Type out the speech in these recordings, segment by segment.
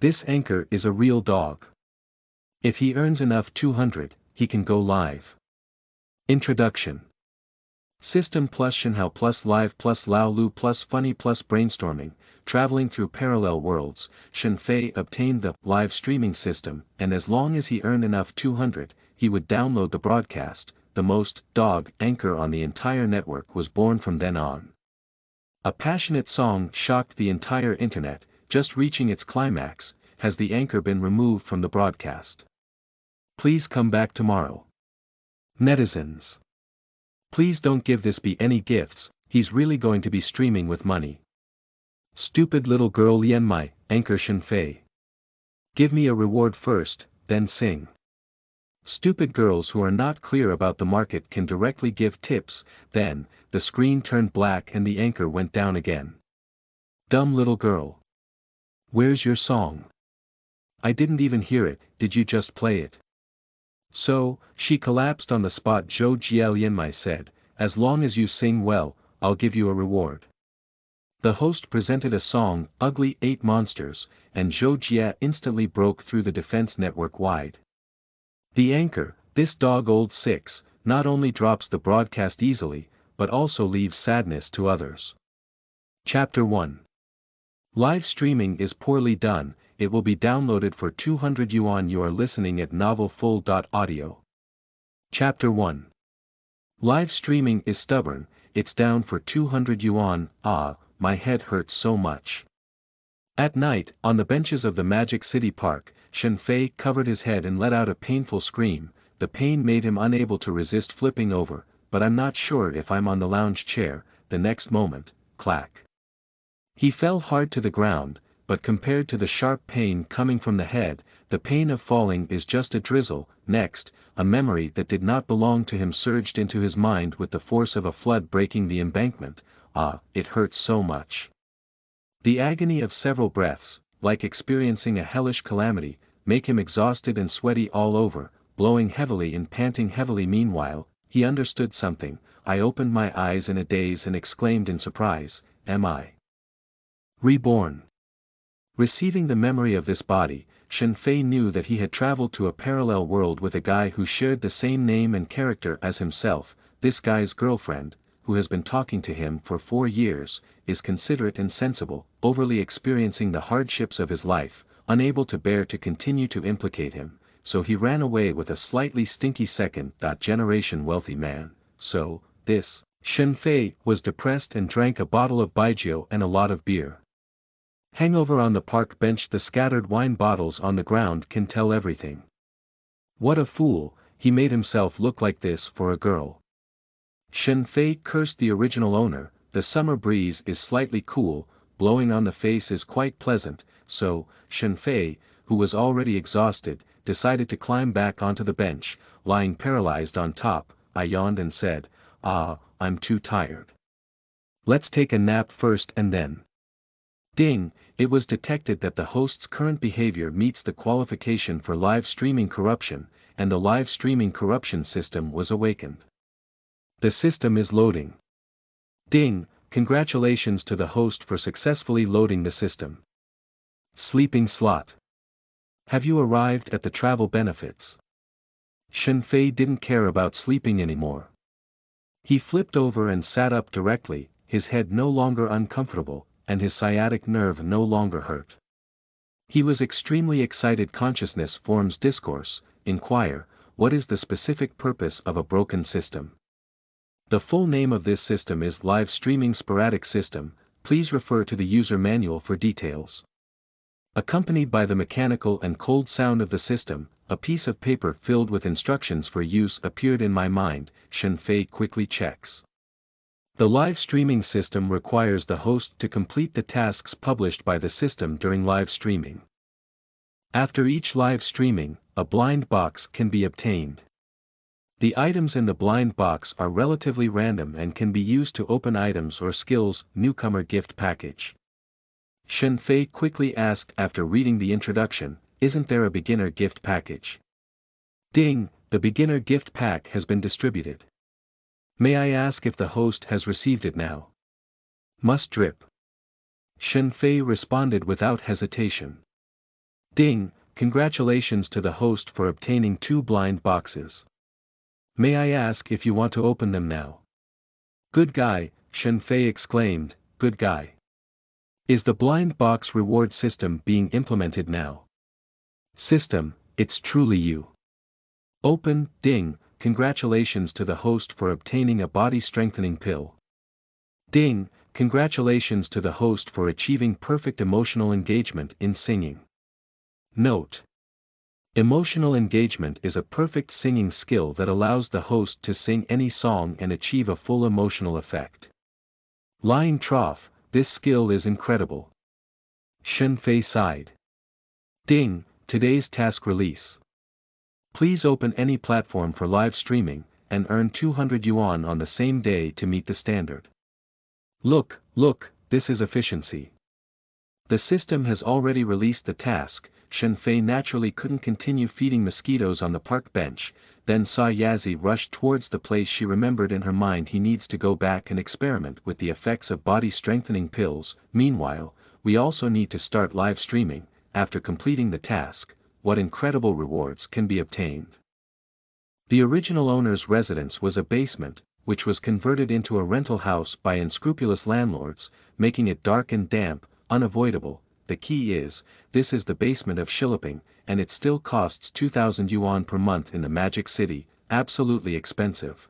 This anchor is a real dog. If he earns enough 200, he can go live. Introduction. System plus Shenhao plus live plus Lao Lu plus funny plus brainstorming, traveling through parallel worlds, Shen Fei obtained the live streaming system, and as long as he earned enough 200, he would download the broadcast. The most dog anchor on the entire network was born from then on. A passionate song shocked the entire internet, just reaching its climax. Has the anchor been removed from the broadcast? Please come back tomorrow. Netizens. Please don't give this be any gifts, he's really going to be streaming with money. Stupid little girl Lian Mai, anchor Shen Fei. Give me a reward first, then sing. Stupid girls who are not clear about the market can directly give tips. Then, the screen turned black and the anchor went down again. Dumb little girl. Where's your song? I didn't even hear it, did you just play it? So, she collapsed on the spot. Zhou Jia Lianmai said, as long as you sing well, I'll give you a reward. The host presented a song, Ugly 8 Monsters, and Zhou Jia instantly broke through the defense network wide. The anchor, this dog old 6, not only drops the broadcast easily, but also leaves sadness to others. Chapter 1. Live streaming is poorly done. It will be downloaded for 200 yuan. You are listening at novelfull.audio. Chapter 1. Live streaming is stubborn, it's down for 200 yuan. Ah, my head hurts so much. At night, on the benches of the Magic City Park, Shen Fei covered his head and let out a painful scream. The pain made him unable to resist flipping over, but I'm not sure if I'm on the lounge chair. The next moment, clack. He fell hard to the ground. But compared to the sharp pain coming from the head, the pain of falling is just a drizzle. Next, a memory that did not belong to him surged into his mind with the force of a flood breaking the embankment. Ah, it hurts so much. The agony of several breaths, like experiencing a hellish calamity, make him exhausted and sweaty all over, blowing heavily and panting heavily. Meanwhile, he understood something. I opened my eyes in a daze and exclaimed in surprise, am I reborn? Receiving the memory of this body, Shen Fei knew that he had traveled to a parallel world with a guy who shared the same name and character as himself. This guy's girlfriend, who has been talking to him for 4 years, is considerate and sensible, overly experiencing the hardships of his life, unable to bear to continue to implicate him, so he ran away with a slightly stinky second-generation wealthy man. So, this, Shen Fei, was depressed and drank a bottle of baijiu and a lot of beer. Hangover on the park bench. The scattered wine bottles on the ground can tell everything. What a fool, he made himself look like this for a girl. Shen Fei cursed the original owner. The summer breeze is slightly cool, blowing on the face is quite pleasant, so, Shen Fei, who was already exhausted, decided to climb back onto the bench. Lying paralyzed on top, I yawned and said, ah, I'm too tired. Let's take a nap first and then. Ding, it was detected that the host's current behavior meets the qualification for live streaming corruption, and the live streaming corruption system was awakened. The system is loading. Ding, congratulations to the host for successfully loading the system. Sleeping slot. Have you arrived at the travel benefits? Shen Fei didn't care about sleeping anymore. He flipped over and sat up directly, his head no longer uncomfortable, and his sciatic nerve no longer hurt. He was extremely excited. Consciousness forms discourse. Inquire, what is the specific purpose of a broken system? The full name of this system is Live Streaming Sporadic System. Please refer to the user manual for details. Accompanied by the mechanical and cold sound of the system, a piece of paper filled with instructions for use appeared in my mind. Shen Fei quickly checks. The live streaming system requires the host to complete the tasks published by the system during live streaming. After each live streaming, a blind box can be obtained. The items in the blind box are relatively random and can be used to open items or skills. Newcomer gift package. Shen Fei quickly asked after reading the introduction, isn't there a beginner gift package? Ding, the beginner gift pack has been distributed. May I ask if the host has received it now? Must drip. Shen Fei responded without hesitation. Ding, congratulations to the host for obtaining 2 blind boxes. May I ask if you want to open them now? Good guy, Shen Fei exclaimed, good guy. Is the blind box reward system being implemented now? System, it's truly you. Open, ding, congratulations to the host for obtaining a body strengthening pill. Ding, congratulations to the host for achieving perfect emotional engagement in singing. Note: emotional engagement is a perfect singing skill that allows the host to sing any song and achieve a full emotional effect. Lying trough, this skill is incredible. Shen Fei sighed. Ding, today's task release. Please open any platform for live streaming, and earn 200 yuan on the same day to meet the standard. Look, this is efficiency. The system has already released the task. Shen Fei naturally couldn't continue feeding mosquitoes on the park bench, then saw Yazzie rush towards the place. She remembered in her mind he needs to go back and experiment with the effects of body strengthening pills. Meanwhile, we also need to start live streaming. After completing the task, what incredible rewards can be obtained. The original owner's residence was a basement, which was converted into a rental house by unscrupulous landlords, making it dark and damp, unavoidable. The key is, this is the basement of Shiliping, and it still costs 2,000 yuan per month in the Magic City, absolutely expensive.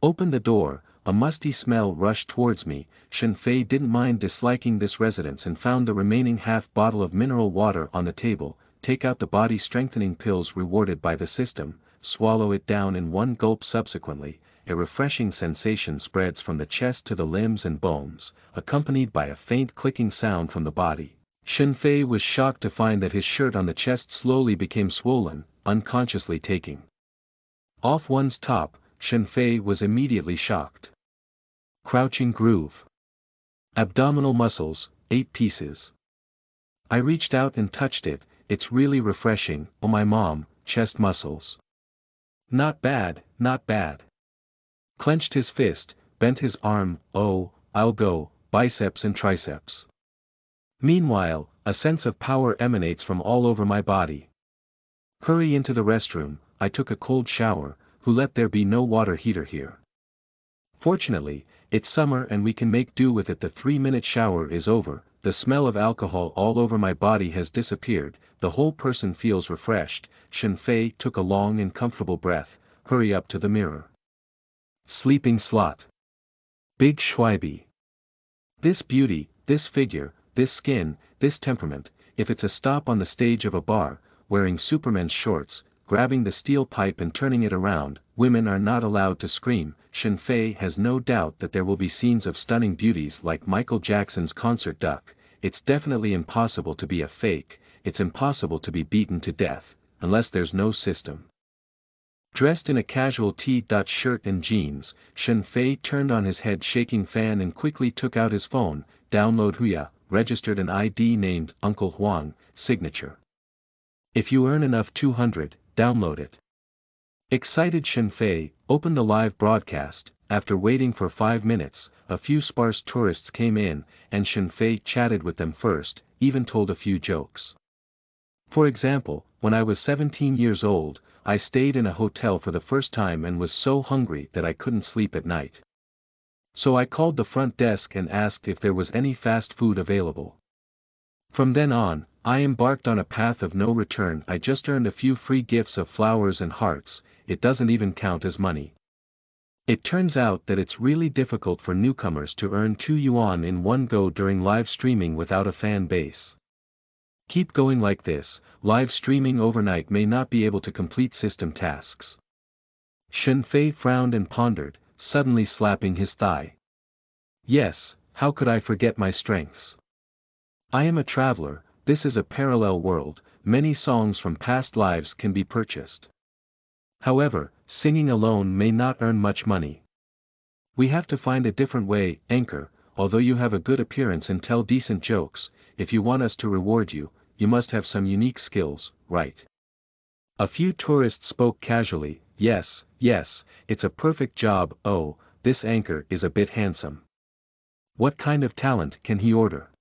Open the door, a musty smell rushed towards me. Shen Fei didn't mind disliking this residence and found the remaining half bottle of mineral water on the table. Take out the body strengthening pills rewarded by the system, swallow it down in one gulp. Subsequently, a refreshing sensation spreads from the chest to the limbs and bones, accompanied by a faint clicking sound from the body. Shen Fei was shocked to find that his shirt on the chest slowly became swollen, unconsciously taking off one's top. Shen Fei was immediately shocked. Crouching groove. Abdominal muscles, 8 pieces. I reached out and touched it. It's really refreshing. Oh my mom, chest muscles. Not bad, not bad. Clenched his fist, bent his arm. Oh, I'll go, biceps and triceps. Meanwhile, a sense of power emanates from all over my body. Hurry into the restroom. I took a cold shower. Who let there be no water heater here? Fortunately, it's summer and we can make do with it. The 3-minute shower is over. The smell of alcohol all over my body has disappeared. The whole person feels refreshed. Shen Fei took a long and comfortable breath. Hurry up to the mirror. Sleeping slot. Big Schweibe. This beauty, this figure, this skin, this temperament. If it's a stop on the stage of a bar, wearing Superman's shorts, grabbing the steel pipe and turning it around, women are not allowed to scream. Shen Fei has no doubt that there will be scenes of stunning beauties like Michael Jackson's concert duck. It's definitely impossible to be a fake. It's impossible to be beaten to death, unless there's no system. Dressed in a casual T-shirt and jeans, Shen Fei turned on his head-shaking fan and quickly took out his phone. Download Huya, registered an ID named Uncle Huang, signature. If you earn enough 200, download it. Excited Shen Fei opened the live broadcast. After waiting for 5 minutes, a few sparse tourists came in, and Shen Fei chatted with them first, even told a few jokes. For example, when I was 17 years old, I stayed in a hotel for the first time and was so hungry that I couldn't sleep at night. So I called the front desk and asked if there was any fast food available. From then on, I embarked on a path of no return. I just earned a few free gifts of flowers and hearts. It doesn't even count as money. It turns out that it's really difficult for newcomers to earn 2 yuan in one go during live streaming without a fan base. Keep going like this. Live streaming overnight may not be able to complete system tasks. Shen Fei frowned and pondered, suddenly slapping his thigh. Yes, how could I forget my strengths? I am a traveler. This is a parallel world. Many songs from past lives can be purchased. However, singing alone may not earn much money. We have to find a different way. Anchor, although you have a good appearance and tell decent jokes, if you want us to reward you, you must have some unique skills, right? A few tourists spoke casually. Yes, it's a perfect job. Oh, this anchor is a bit handsome. What kind of talent can he order?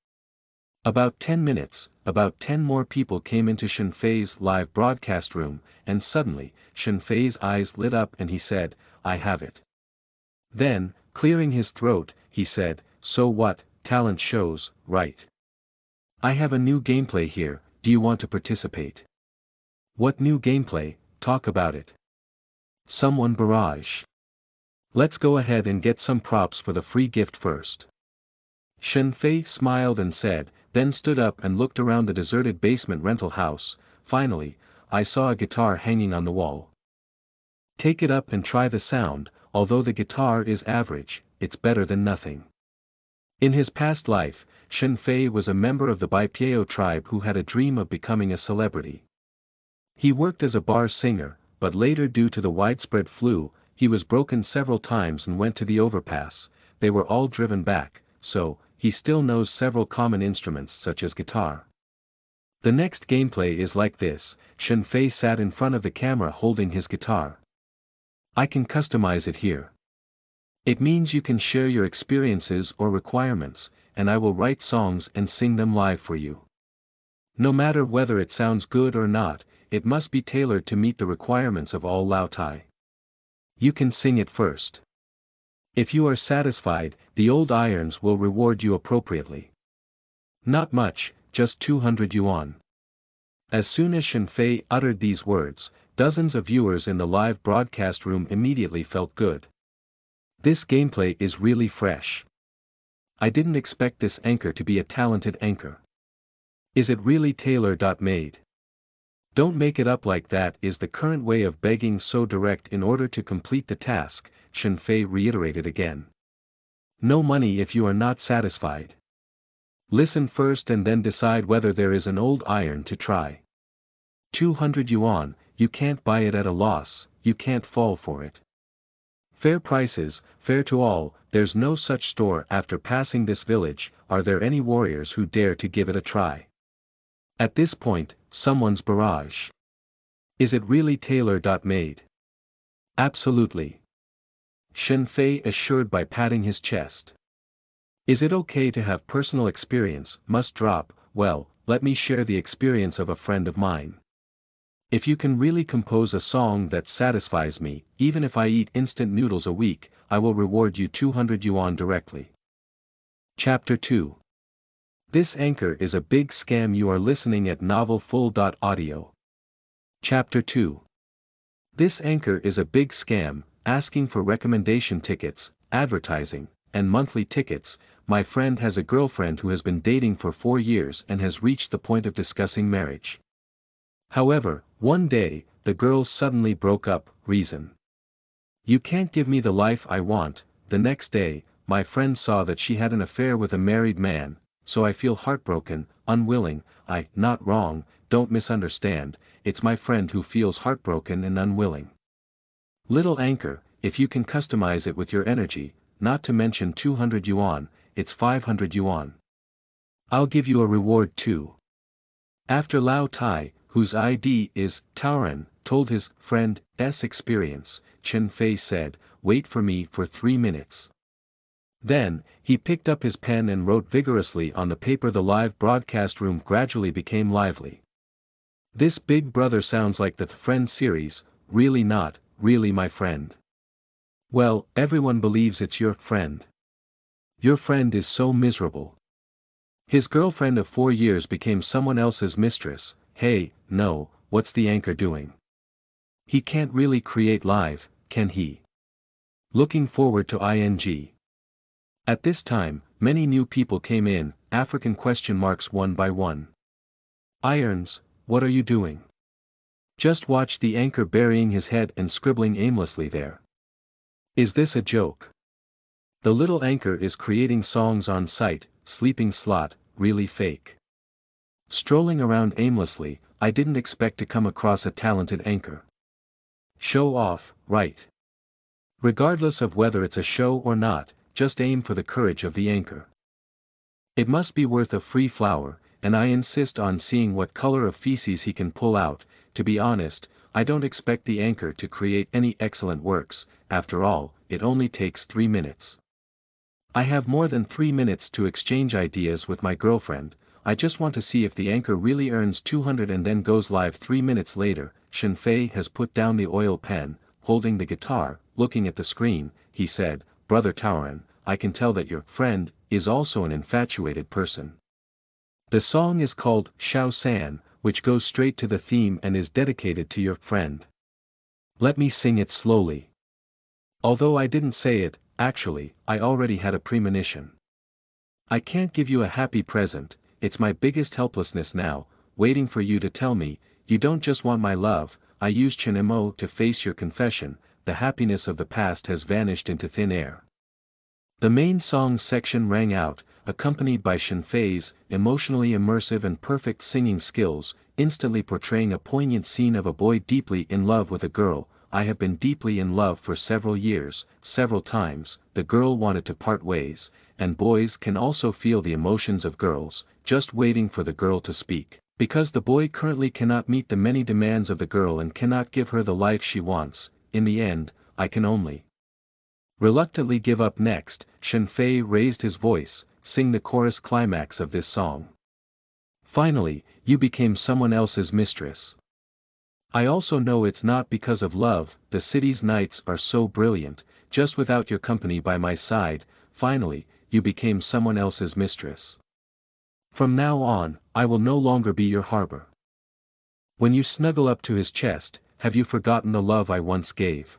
About 10 minutes, about 10 more people came into Shen Fei's live broadcast room, and suddenly, Shen Fei's eyes lit up and he said, "I have it." Then, clearing his throat, he said, "So what, talent shows, right? I have a new gameplay here, do you want to participate?" "What new gameplay? Talk about it." Someone barrage. "Let's go ahead and get some props for the free gift first." Shen Fei smiled and said, then stood up and looked around the deserted basement rental house. "Finally, I saw a guitar hanging on the wall. Take it up and try the sound, although the guitar is average, it's better than nothing." In his past life, Shen Fei was a member of the Baipiao tribe who had a dream of becoming a celebrity. He worked as a bar singer, but later due to the widespread flu, he was broken several times and went to the overpass. They were all driven back, so, he still knows several common instruments such as guitar. The next gameplay is like this. Shen Fei sat in front of the camera holding his guitar. "I can customize it here. It means you can share your experiences or requirements, and I will write songs and sing them live for you. No matter whether it sounds good or not, it must be tailored to meet the requirements of all Lao Tai. You can sing it first. If you are satisfied, the old irons will reward you appropriately. Not much, just 200 yuan. As soon as Shen Fei uttered these words, dozens of viewers in the live broadcast room immediately felt good. This gameplay is really fresh. I didn't expect this anchor to be a talented anchor. Is it really tailor-made? Don't make it up like that is the current way of begging so direct in order to complete the task, Shen Fei reiterated again. No money if you are not satisfied. Listen first and then decide whether there is an old iron to try. 200 yuan, you can't buy it at a loss, you can't fall for it. Fair prices, fair to all, there's no such store after passing this village. Are there any warriors who dare to give it a try? At this point, someone's barrage. Is it really tailor-made? Absolutely. Shen Fei assured by patting his chest. Is it okay to have personal experience? Must drop. Well, let me share the experience of a friend of mine. If you can really compose a song that satisfies me, even if I eat instant noodles a week, I will reward you 200 yuan directly. Chapter 2. This anchor is a big scam. You are listening at Novel Full.audio. Chapter 2. This anchor is a big scam, asking for recommendation tickets, advertising, and monthly tickets. My friend has a girlfriend who has been dating for 4 years and has reached the point of discussing marriage. However, one day, the girls suddenly broke up. Reason: "You can't give me the life I want." The next day, my friend saw that she had an affair with a married man, so I feel heartbroken, unwilling. Not wrong, don't misunderstand, it's my friend who feels heartbroken and unwilling. Little anchor, if you can customize it with your energy, not to mention 200 yuan, it's 500 yuan. I'll give you a reward too. After Lao Tai, whose ID is Taoran, told his friend's experience, Shen Fei said, "Wait for me for 3 minutes." Then, he picked up his pen and wrote vigorously on the paper. The live broadcast room gradually became lively. This Big Brother sounds like the Friend series. Really not, really my friend. Well, everyone believes it's your friend. Your friend is so miserable. His girlfriend of 4 years became someone else's mistress. Hey, no, what's the anchor doing? He can't really create live, can he? Looking forward to ing. At this time, many new people came in, African question marks one by one. Irons, what are you doing? Just watch the anchor burying his head and scribbling aimlessly there. Is this a joke? The little anchor is creating songs on site, sleeping slot, really fake. Strolling around aimlessly, I didn't expect to come across a talented anchor. Show off, right? Regardless of whether it's a show or not, just aim for the courage of the anchor. It must be worth a free flower, and I insist on seeing what color of feces he can pull out. To be honest, I don't expect the anchor to create any excellent works. After all, it only takes 3 minutes. I have more than 3 minutes to exchange ideas with my girlfriend. I just want to see if the anchor really earns 200 and then goes live 3 minutes later. Shen Fei has put down the oil pen, holding the guitar, looking at the screen. He said, Brother Taoran, I can tell that your friend is also an infatuated person. The song is called Xiao San, which goes straight to the theme and is dedicated to your friend. Let me sing it slowly. Although I didn't say it, actually, I already had a premonition. I can't give you a happy present, it's my biggest helplessness now, waiting for you to tell me, you don't just want my love. I used Chen Mo to face your confession, the happiness of the past has vanished into thin air. The main song section rang out, accompanied by Shen Fei's emotionally immersive and perfect singing skills, instantly portraying a poignant scene of a boy deeply in love with a girl. I have been deeply in love for several years, several times. The girl wanted to part ways, and boys can also feel the emotions of girls, just waiting for the girl to speak, because the boy currently cannot meet the many demands of the girl and cannot give her the life she wants. In the end, I can only reluctantly give up. Next, Shen Fei raised his voice, sing the chorus climax of this song. Finally, you became someone else's mistress. I also know it's not because of love, the city's nights are so brilliant, just without your company by my side. Finally, you became someone else's mistress. From now on, I will no longer be your harbor. When you snuggle up to his chest, have you forgotten the love I once gave?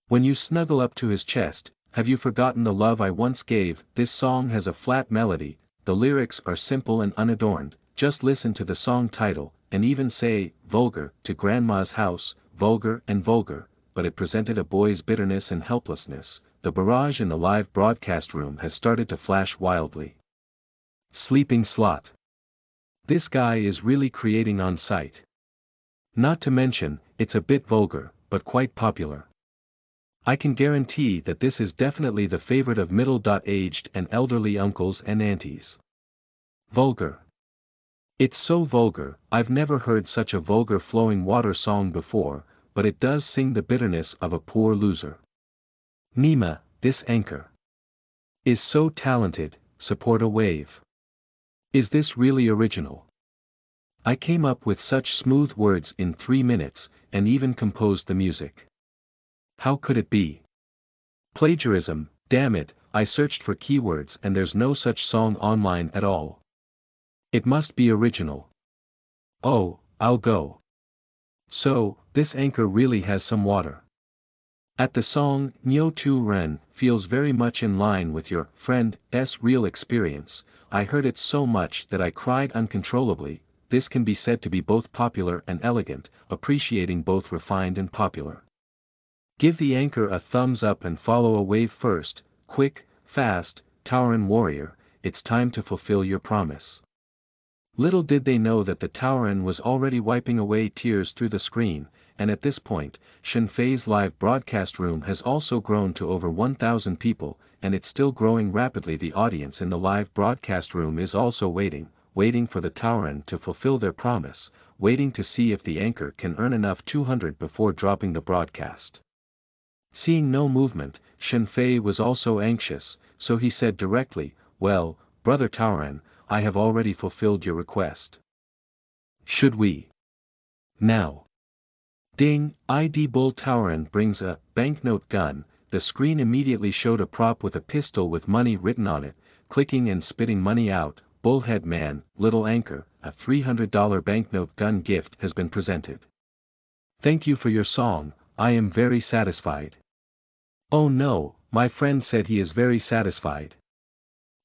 When you snuggle up to his chest, have you forgotten the love I once gave? This song has a flat melody, the lyrics are simple and unadorned. Just listen to the song title, and even say, vulgar, to grandma's house, vulgar and vulgar, but it presented a boy's bitterness and helplessness. The barrage in the live broadcast room has started to flash wildly. Sleeping slot. This guy is really creating on site. Not to mention, it's a bit vulgar, but quite popular. I can guarantee that this is definitely the favorite of middle-aged and elderly uncles and aunties. Vulgar. It's so vulgar, I've never heard such a vulgar flowing water song before, but it does sing the bitterness of a poor loser. Nima, this anchor is so talented, support a wave. Is this really original? I came up with such smooth words in 3 minutes, and even composed the music. How could it be? Plagiarism, damn it, I searched for keywords and there's no such song online at all. It must be original. Oh, I'll go. So, this anchor really has some water. At the song, Nyo Tu Ren feels very much in line with your friend's real experience. I heard it so much that I cried uncontrollably. This can be said to be both popular and elegant, appreciating both refined and popular. Give the anchor a thumbs up and follow a wave first, quick, fast, Taoran warrior, it's time to fulfill your promise. Little did they know that the Taoran was already wiping away tears through the screen, and at this point, Shen Fei's live broadcast room has also grown to over 1,000 people, and it's still growing rapidly. The audience in the live broadcast room is also waiting for the Taoran to fulfill their promise, waiting to see if the anchor can earn enough 200 before dropping the broadcast. Seeing no movement, Shen Fei was also anxious, so he said directly, well, Brother Taoran, I have already fulfilled your request. Should we now? Ding, ID Bull Taoran brings a banknote gun. The screen immediately showed a prop with a pistol with money written on it, clicking and spitting money out. Bullhead man, little anchor, a $300 banknote gun gift has been presented. Thank you for your song, I am very satisfied. Oh no, my friend said he is very satisfied.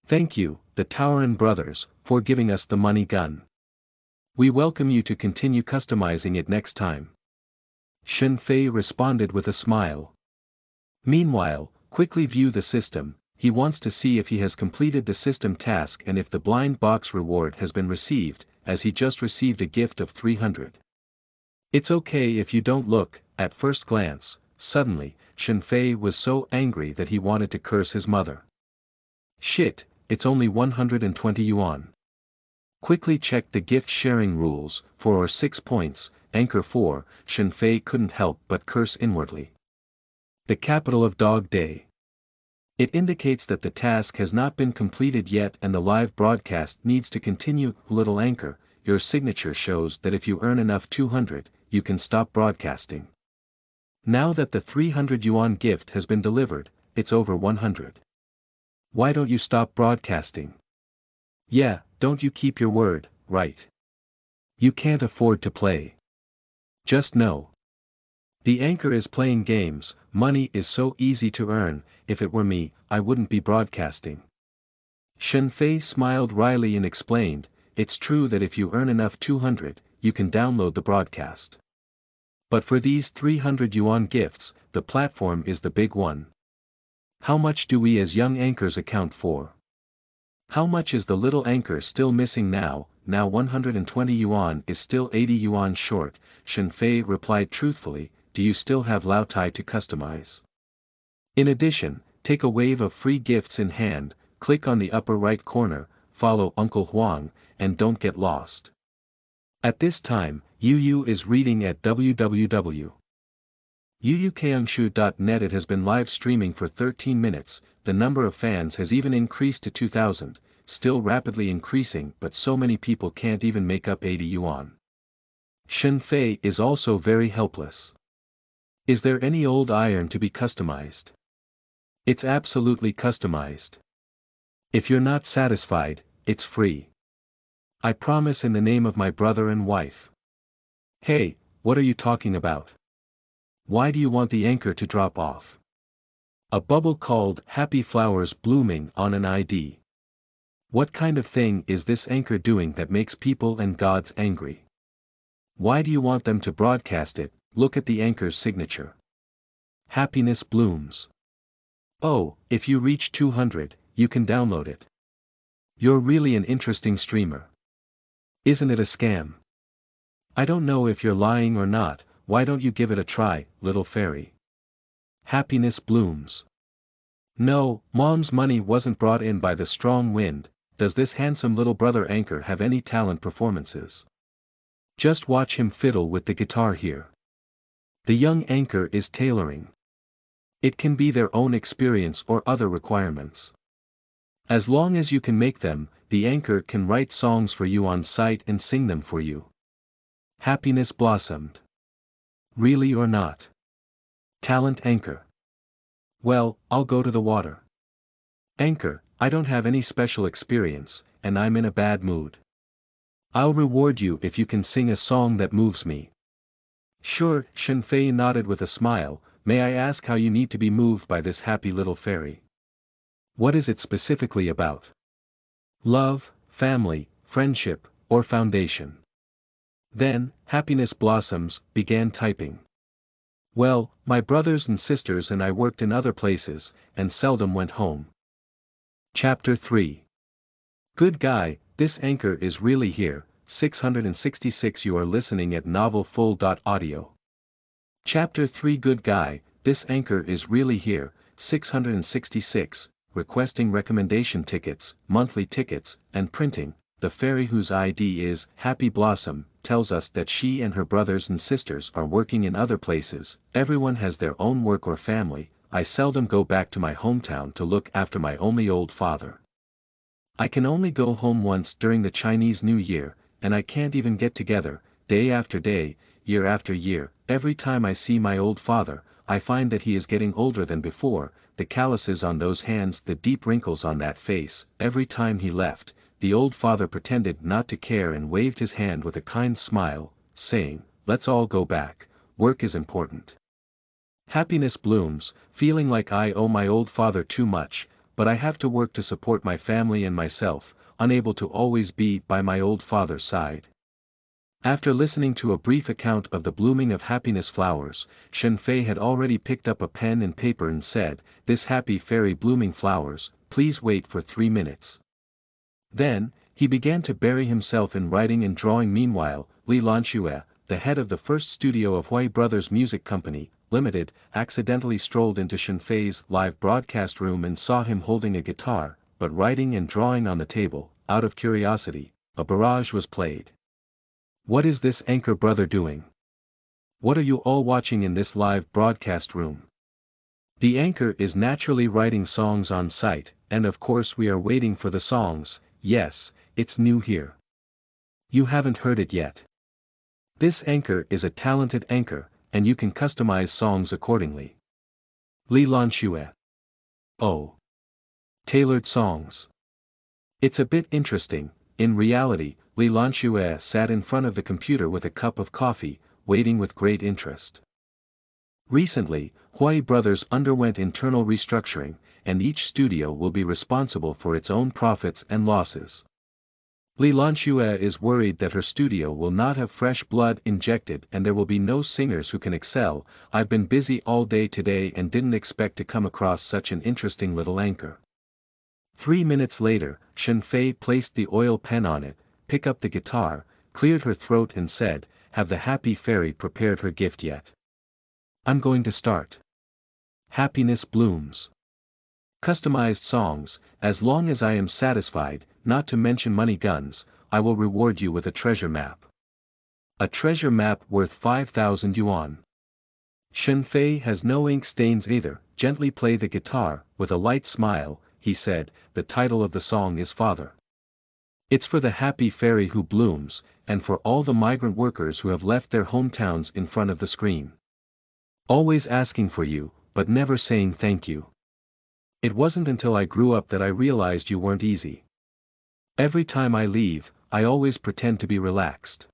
Thank you, the Taoran brothers, for giving us the money gun. We welcome you to continue customizing it next time. Shen Fei responded with a smile. Meanwhile, quickly view the system. He wants to see if he has completed the system task and if the blind box reward has been received, as he just received a gift of 300. It's okay if you don't look. At first glance, suddenly, Shen Fei was so angry that he wanted to curse his mother. Shit, it's only 120 yuan. Quickly checked the gift sharing rules, 4 or 6 points, anchor 4, Shen Fei couldn't help but curse inwardly. The capital of Dog Day. It indicates that the task has not been completed yet and the live broadcast needs to continue. Little anchor, your signature shows that if you earn enough 200, you can stop broadcasting. Now that the 300 yuan gift has been delivered, it's over 100. Why don't you stop broadcasting? Yeah, don't you keep your word, right? You can't afford to play. Just know. The anchor is playing games. Money is so easy to earn. If it were me, I wouldn't be broadcasting. Shen Fei smiled wryly and explained, it's true that if you earn enough 200, you can download the broadcast. But for these 300 yuan gifts, the platform is the big one. How much do we as young anchors account for? How much is the little anchor still missing now? Now 120 yuan is still 80 yuan short. Shen Fei replied truthfully, do you still have Lao Tai to customize? In addition, take a wave of free gifts in hand, click on the upper right corner, follow Uncle Huang, and don't get lost. At this time, Yuyu is reading at www.yuyukeungshu.net. It has been live streaming for 13 minutes, the number of fans has even increased to 2,000, still rapidly increasing, but so many people can't even make up 80 yuan. Shen Fei is also very helpless. Is there any old iron to be customized? It's absolutely customized. If you're not satisfied, it's free. I promise in the name of my brother and wife. Hey, what are you talking about? Why do you want the anchor to drop off? A bubble called Happy Flowers blooming on an ID. What kind of thing is this anchor doing that makes people and gods angry? Why do you want them to broadcast it? Look at the anchor's signature. Happiness blooms. Oh, if you reach 200, you can download it. You're really an interesting streamer. Isn't it a scam? I don't know if you're lying or not, why don't you give it a try, little fairy? Happiness blooms. No, Mom's money wasn't brought in by the strong wind. Does this handsome little brother anchor have any talent performances? Just watch him fiddle with the guitar here. The young anchor is tailoring. It can be their own experience or other requirements. As long as you can make them, the anchor can write songs for you on site and sing them for you. Happiness blossomed. Really or not? Talent anchor. Well, I'll go to the water. Anchor, I don't have any special experience, and I'm in a bad mood. I'll reward you if you can sing a song that moves me. Sure, Shen Fei nodded with a smile. May I ask how you need to be moved by this happy little fairy? What is it specifically about? Love, family, friendship, or foundation? Then, Happiness Blossoms began typing. Well, my brothers and sisters and I worked in other places, and seldom went home. Chapter 3. Good guy, this anchor is really here. 666. You are listening at novelfull.audio. Chapter 3. Good guy, this anchor is really here. 666. Requesting recommendation tickets, monthly tickets, and printing. The fairy whose ID is Happy Blossom tells us that she and her brothers and sisters are working in other places. Everyone has their own work or family. I seldom go back to my hometown to look after my only old father. I can only go home once during the Chinese New Year, and I can't even get together, day after day, year after year. Every time I see my old father, I find that he is getting older than before, the calluses on those hands, the deep wrinkles on that face. Every time he left, the old father pretended not to care and waved his hand with a kind smile, saying, let's all go back, work is important. Happiness blooms, feeling like I owe my old father too much, but I have to work to support my family and myself, unable to always be by my old father's side. After listening to a brief account of the blooming of happiness flowers, Shen Fei had already picked up a pen and paper and said, this happy fairy blooming flowers, please wait for 3 minutes. Then, he began to bury himself in writing and drawing. Meanwhile, Li Lanxue, the head of the first studio of Huya Brothers Music Company, Limited, accidentally strolled into Shen Fei's live broadcast room and saw him holding a guitar, but writing and drawing on the table. Out of curiosity, a barrage was played. What is this anchor brother doing? What are you all watching in this live broadcast room? The anchor is naturally writing songs on site, and of course we are waiting for the songs. Yes, it's new here. You haven't heard it yet. This anchor is a talented anchor, and you can customize songs accordingly. Li Lan Xue. Oh. Tailored songs. It's a bit interesting. In reality, Li Lan Xue sat in front of the computer with a cup of coffee, waiting with great interest. Recently, Huya Brothers underwent internal restructuring, and each studio will be responsible for its own profits and losses. Li Lan Xue is worried that her studio will not have fresh blood injected and there will be no singers who can excel. I've been busy all day today and didn't expect to come across such an interesting little anchor. 3 minutes later, Shen Fei placed the oil pen on it, picked up the guitar, cleared her throat and said, "Have the happy fairy prepared her gift yet? I'm going to start. Happiness blooms. Customized songs, as long as I am satisfied, not to mention money guns, I will reward you with a treasure map. A treasure map worth 5,000 yuan. Shen Fei has no ink stains either. Gently play the guitar, with a light smile, he said, the title of the song is Father. It's for the happy fairy who blooms, and for all the migrant workers who have left their hometowns in front of the screen. Always asking for you, but never saying thank you. It wasn't until I grew up that I realized you weren't easy. Every time I leave, I always pretend to be relaxed.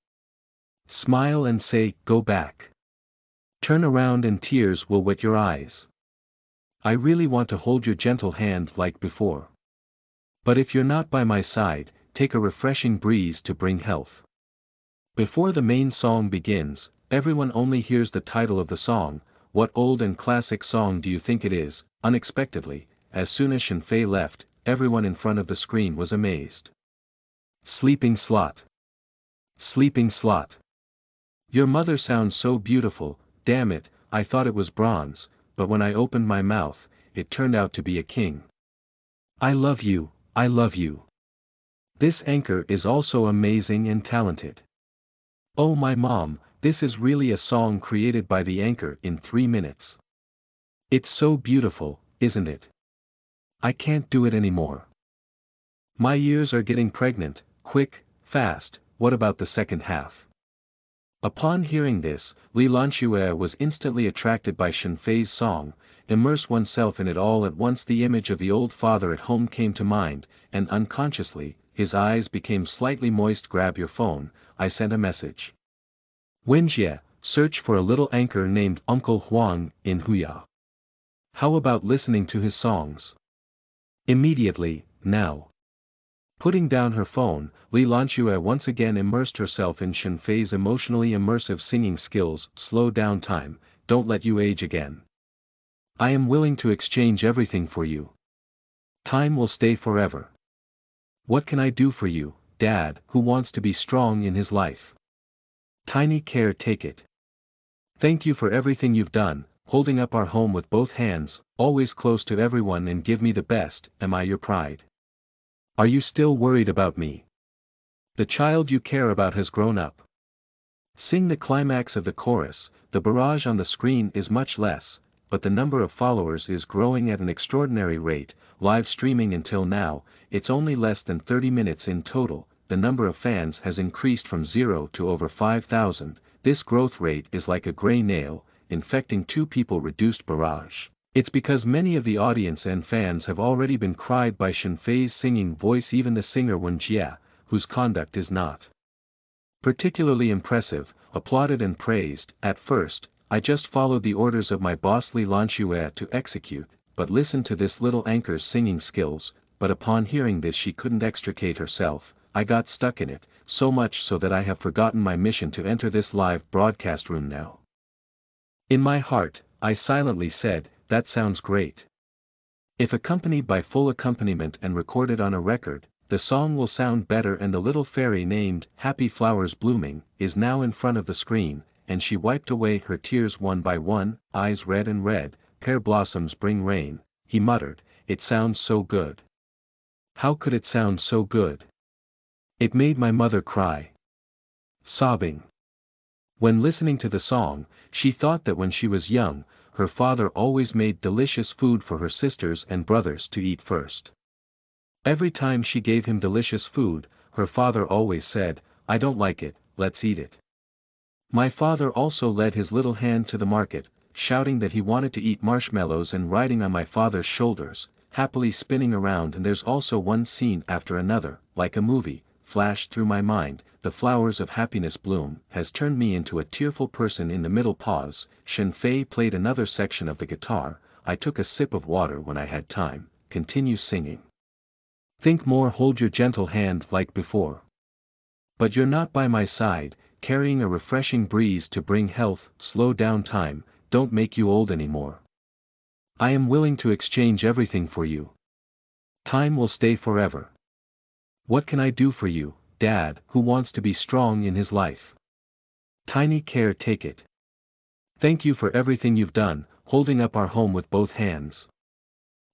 Smile and say, go back. Turn around and tears will wet your eyes. I really want to hold your gentle hand like before. But if you're not by my side, take a refreshing breeze to bring health." Before the main song begins, everyone only hears the title of the song. What old and classic song do you think it is? Unexpectedly, as soon as Shen Fei left, everyone in front of the screen was amazed. Sleeping Slot. Sleeping Slot. Your mother sounds so beautiful. Damn it, I thought it was bronze, but when I opened my mouth, it turned out to be a king. I love you, I love you. This anchor is also amazing and talented. Oh my mom, this is really a song created by the anchor in 3 minutes. It's so beautiful, isn't it? I can't do it anymore. My ears are getting pregnant, quick, fast. What about the second half? Upon hearing this, Li Lan Xue was instantly attracted by Shen Fei's song. Immerse oneself in it all at once. The image of the old father at home came to mind, and unconsciously, his eyes became slightly moist. Grab your phone, I sent a message. Wenjie, search for a little anchor named Uncle Huang in Huya. How about listening to his songs? Immediately, now. Putting down her phone, Li Lan Xue once again immersed herself in Shen Fei's emotionally immersive singing skills. Slow down time, don't let you age again. I am willing to exchange everything for you. Time will stay forever. What can I do for you, Dad, who wants to be strong in his life? Tiny care, take it. Thank you for everything you've done, holding up our home with both hands, always close to everyone and give me the best. Am I your pride? Are you still worried about me? The child you care about has grown up. Sing the climax of the chorus. The barrage on the screen is much less, but the number of followers is growing at an extraordinary rate. Live streaming until now, it's only less than 30 minutes in total. The number of fans has increased from 0 to over 5,000. This growth rate is like a gray nail, infecting 2 people. Reduced barrage. It's because many of the audience and fans have already been cried by Shen Fei's singing voice. Even the singer Wen Jia, whose conduct is not particularly impressive, applauded and praised. At first, I just followed the orders of my boss Li Lan Xue to execute, but listen to this little anchor's singing skills. But upon hearing this she couldn't extricate herself. I got stuck in it, so much so that I have forgotten my mission to enter this live broadcast room now. In my heart, I silently said, that sounds great. If accompanied by full accompaniment and recorded on a record, the song will sound better. And the little fairy named Happy Flowers Blooming is now in front of the screen, and she wiped away her tears one by one, eyes red and red. Pear blossoms bring rain, he muttered. It sounds so good. How could it sound so good? It made my mother cry. Sobbing. When listening to the song, she thought that when she was young, her father always made delicious food for her sisters and brothers to eat first. Every time she gave him delicious food, her father always said, "I don't like it, let's eat it." My father also led his little hand to the market, shouting that he wanted to eat marshmallows and riding on my father's shoulders, happily spinning around. And there's also one scene after another, like a movie, flashed through my mind. The flowers of happiness bloom has turned me into a tearful person. In the middle pause, Shen Fei played another section of the guitar. I took a sip of water when I had time. Continue singing. Think more, hold your gentle hand like before. But you're not by my side, carrying a refreshing breeze to bring health. Slow down, time don't make you old anymore. I am willing to exchange everything for you. Time will stay forever. What can I do for you, Dad, who wants to be strong in his life? Tiny care, take it. Thank you for everything you've done, holding up our home with both hands.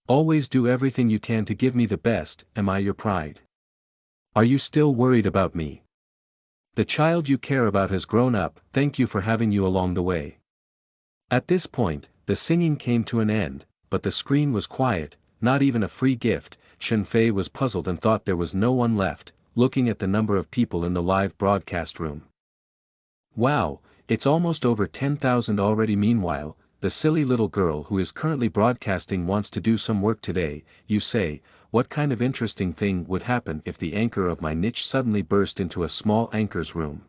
Always do everything you can to give me the best. Am I your pride? Are you still worried about me? The child you care about has grown up. Thank you for having you along the way. At this point, the singing came to an end, but the screen was quiet, not even a free gift. Shen Fei was puzzled and thought there was no one left, looking at the number of people in the live broadcast room. Wow, it's almost over 10,000 already. Meanwhile, the silly little girl who is currently broadcasting wants to do some work today. You say, what kind of interesting thing would happen if the anchor of my niche suddenly burst into a small anchor's room?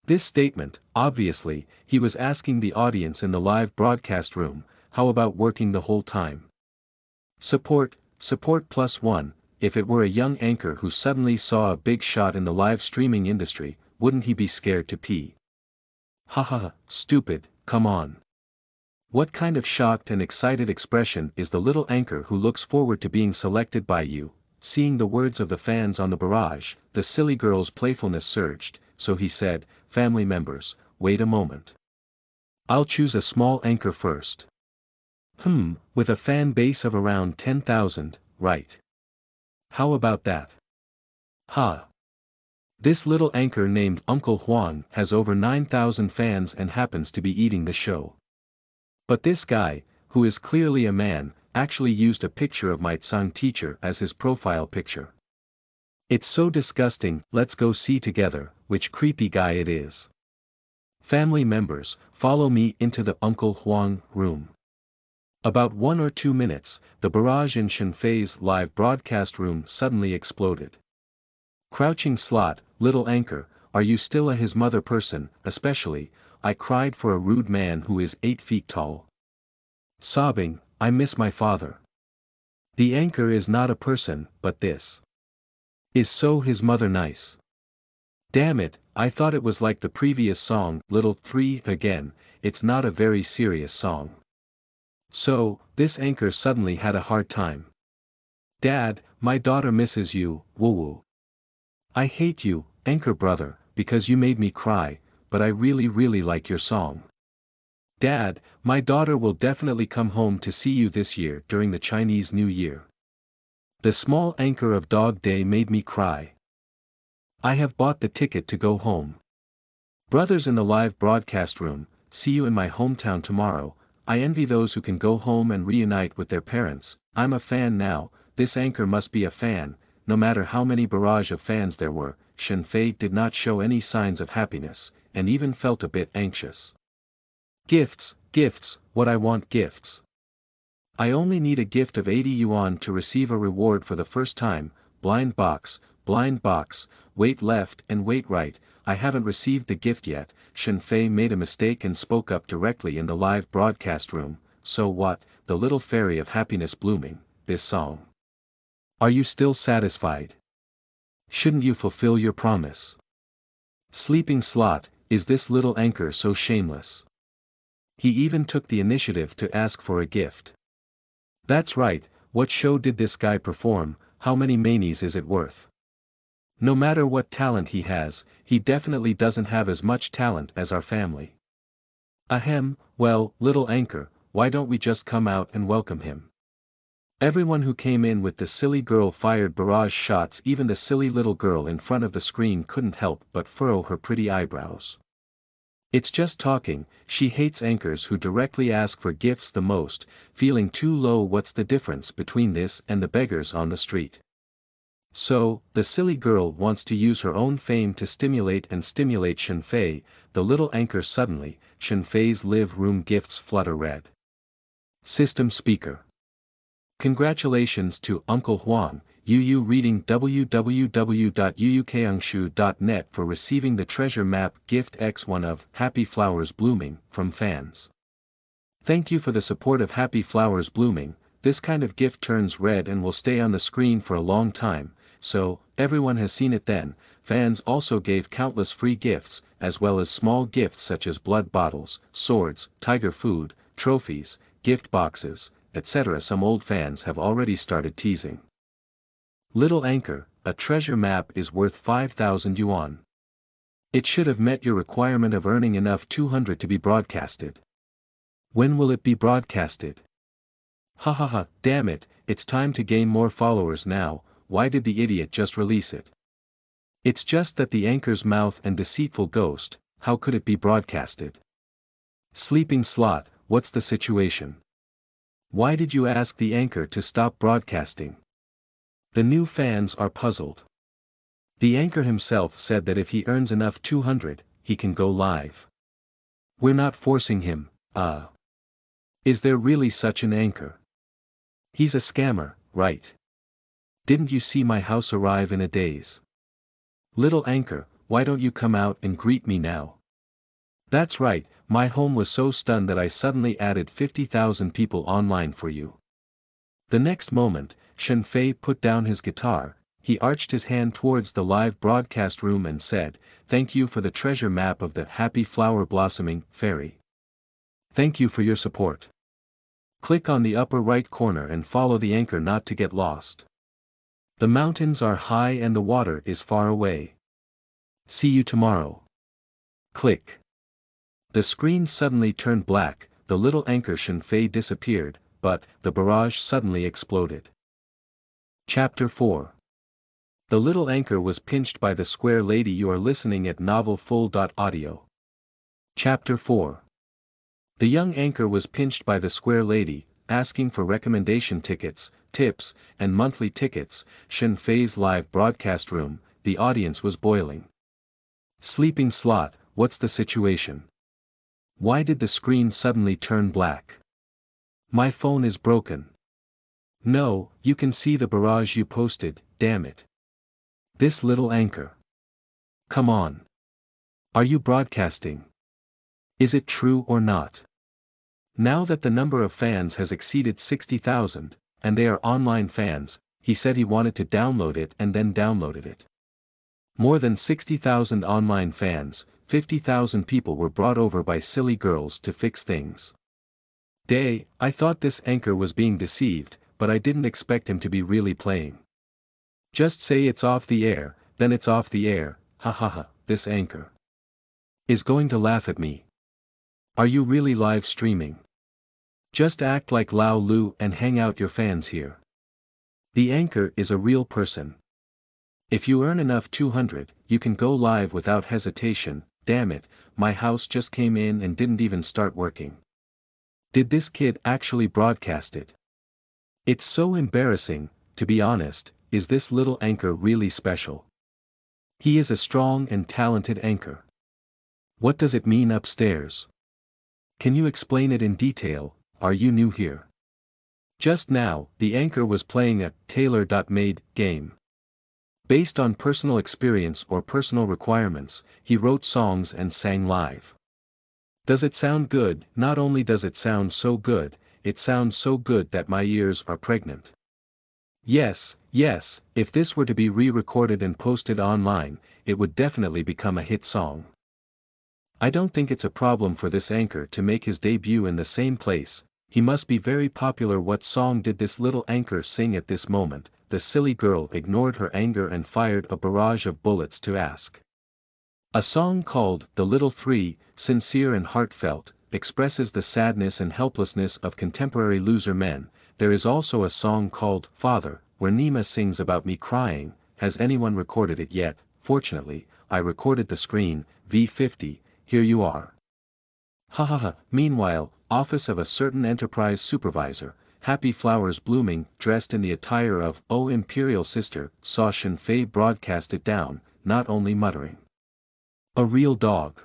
This statement, obviously, he was asking the audience in the live broadcast room, how about working the whole time? Support +1, if it were a young anchor who suddenly saw a big shot in the live streaming industry, wouldn't he be scared to pee? Haha, stupid, come on. What kind of shocked and excited expression is the little anchor who looks forward to being selected by you? Seeing the words of the fans on the barrage, the silly girl's playfulness surged, so he said, family members, wait a moment. I'll choose a small anchor first. With a fan base of around 10,000, right? How about that? Ha! This little anchor named Uncle Huang has over 9,000 fans and happens to be eating the show. But this guy, who is clearly a man, actually used a picture of my Tsang teacher as his profile picture. It's so disgusting. Let's go see together which creepy guy it is. Family members, follow me into the Uncle Huang room. About 1 or 2 minutes, the barrage in Shen Fei's live broadcast room suddenly exploded. Crouching slot, little anchor, are you still a his mother person? Especially, I cried for a rude man who is 8 feet tall. Sobbing, I miss my father. The anchor is not a person, but this. Is so his mother nice? Damn it, I thought it was like the previous song, Little 3, again, it's not a very serious song. So, this anchor suddenly had a hard time. Dad, my daughter misses you, woo-woo. I hate you, anchor brother, because you made me cry, but I really like your song. Dad, my daughter will definitely come home to see you this year during the Chinese New Year. The small anchor of Dog Day made me cry. I have bought the ticket to go home. Brothers in the live broadcast room, see you in my hometown tomorrow. I envy those who can go home and reunite with their parents. I'm a fan now. This anchor must be a fan. No matter how many barrage of fans there were, Shen Fei did not show any signs of happiness, and even felt a bit anxious. Gifts, what I want gifts. I only need a gift of 80 yuan to receive a reward for the first time. Blind box, wait left and wait right, I haven't received the gift yet. Shen Fei made a mistake and spoke up directly in the live broadcast room. So what, the little fairy of happiness blooming, this song. Are you still satisfied? Shouldn't you fulfill your promise? Sleeping slot, is this little anchor so shameless? He even took the initiative to ask for a gift. That's right, what show did this guy perform? How many manies is it worth? No matter what talent he has, he definitely doesn't have as much talent as our family. Ahem, well, little anchor, why don't we just come out and welcome him? Everyone who came in with the silly girl fired barrage shots. Even the silly little girl in front of the screen couldn't help but furrow her pretty eyebrows. It's just talking. She hates anchors who directly ask for gifts the most, feeling too low. What's the difference between this and the beggars on the street? So, the silly girl wants to use her own fame to stimulate Shen Fei, the little anchor. Suddenly, Shen Fei's live room gifts flutter red. System speaker. Congratulations to Uncle Huang, Yu reading www.yuyukangshu.net for receiving the treasure map gift X1 of Happy Flowers Blooming from fans. Thank you for the support of Happy Flowers Blooming. This kind of gift turns red and will stay on the screen for a long time, so everyone has seen it then. Fans also gave countless free gifts, as well as small gifts such as blood bottles, swords, tiger food, trophies, gift boxes, etc. Some old fans have already started teasing. Little anchor, a treasure map is worth 5,000 yuan. It should have met your requirement of earning enough 200 to be broadcasted. When will it be broadcasted? Hahaha, damn it, it's time to gain more followers now. Why did the idiot just release it? It's just that the anchor's mouth and deceitful ghost. How could it be broadcasted? Sleeping slot, what's the situation? Why did you ask the anchor to stop broadcasting? The new fans are puzzled. The anchor himself said that if he earns enough 200, he can go live. We're not forcing him. Is there really such an anchor? He's a scammer, right? Didn't you see my house arrive in a daze? Little anchor, why don't you come out and greet me now? That's right, my home was so stunned that I suddenly added 50,000 people online for you. The next moment, Shen Fei put down his guitar, he arched his hand towards the live broadcast room and said, "Thank you for the treasure map of the Happy Flower Blossoming Fairy. Thank you for your support. Click on the upper right corner and follow the anchor not to get lost. The mountains are high and the water is far away. See you tomorrow." Click. The screen suddenly turned black, the little anchor Shen Fei disappeared, but the barrage suddenly exploded. Chapter 4. The little anchor was pinched by the square lady. You are listening at novelfull.audio. Chapter 4. The young anchor was pinched by the square lady, asking for recommendation tickets, tips, and monthly tickets. Shen Fei's live broadcast room, the audience was boiling. Sleeping slot, what's the situation? Why did the screen suddenly turn black? My phone is broken. No, you can see the barrage you posted, damn it. This little anchor. Come on. Are you broadcasting? Is it true or not? Now that the number of fans has exceeded 60,000, and they are online fans, he said he wanted to download it and then downloaded it. More than 60,000 online fans, 50,000 people were brought over by silly girls to fix things. I thought this anchor was being deceived, but I didn't expect him to be really playing. Just say it's off the air, then it's off the air. Ha, this anchor is going to laugh at me. Are you really live streaming? Just act like Lao Lu and hang out your fans here. The anchor is a real person. If you earn enough 200, you can go live without hesitation. Damn it, my house just came in and didn't even start working. Did this kid actually broadcast it? It's so embarrassing. To be honest, is this little anchor really special? He is a strong and talented anchor. What does it mean upstairs? Can you explain it in detail? Are you new here? Just now, the anchor was playing a tailor-made game. Based on personal experience or personal requirements, he wrote songs and sang live. Does it sound good? Not only does it sound so good, it sounds so good that my ears are pregnant. Yes, if this were to be re-recorded and posted online, it would definitely become a hit song. I don't think it's a problem for this anchor to make his debut in the same place. He must be very popular. What song did this little anchor sing at this moment? The silly girl ignored her anger and fired a barrage of bullets to ask. A song called "The Little Three," sincere and heartfelt, expresses the sadness and helplessness of contemporary loser men. There is also a song called "Father," where Nima sings about me crying. Has anyone recorded it yet? Fortunately, I recorded the screen. V50, here you are. Ha ha ha. Meanwhile, office of a certain enterprise supervisor, happy flowers blooming, dressed in the attire of, oh imperial sister, saw Shen Fei broadcast it down, not only muttering. A real dog.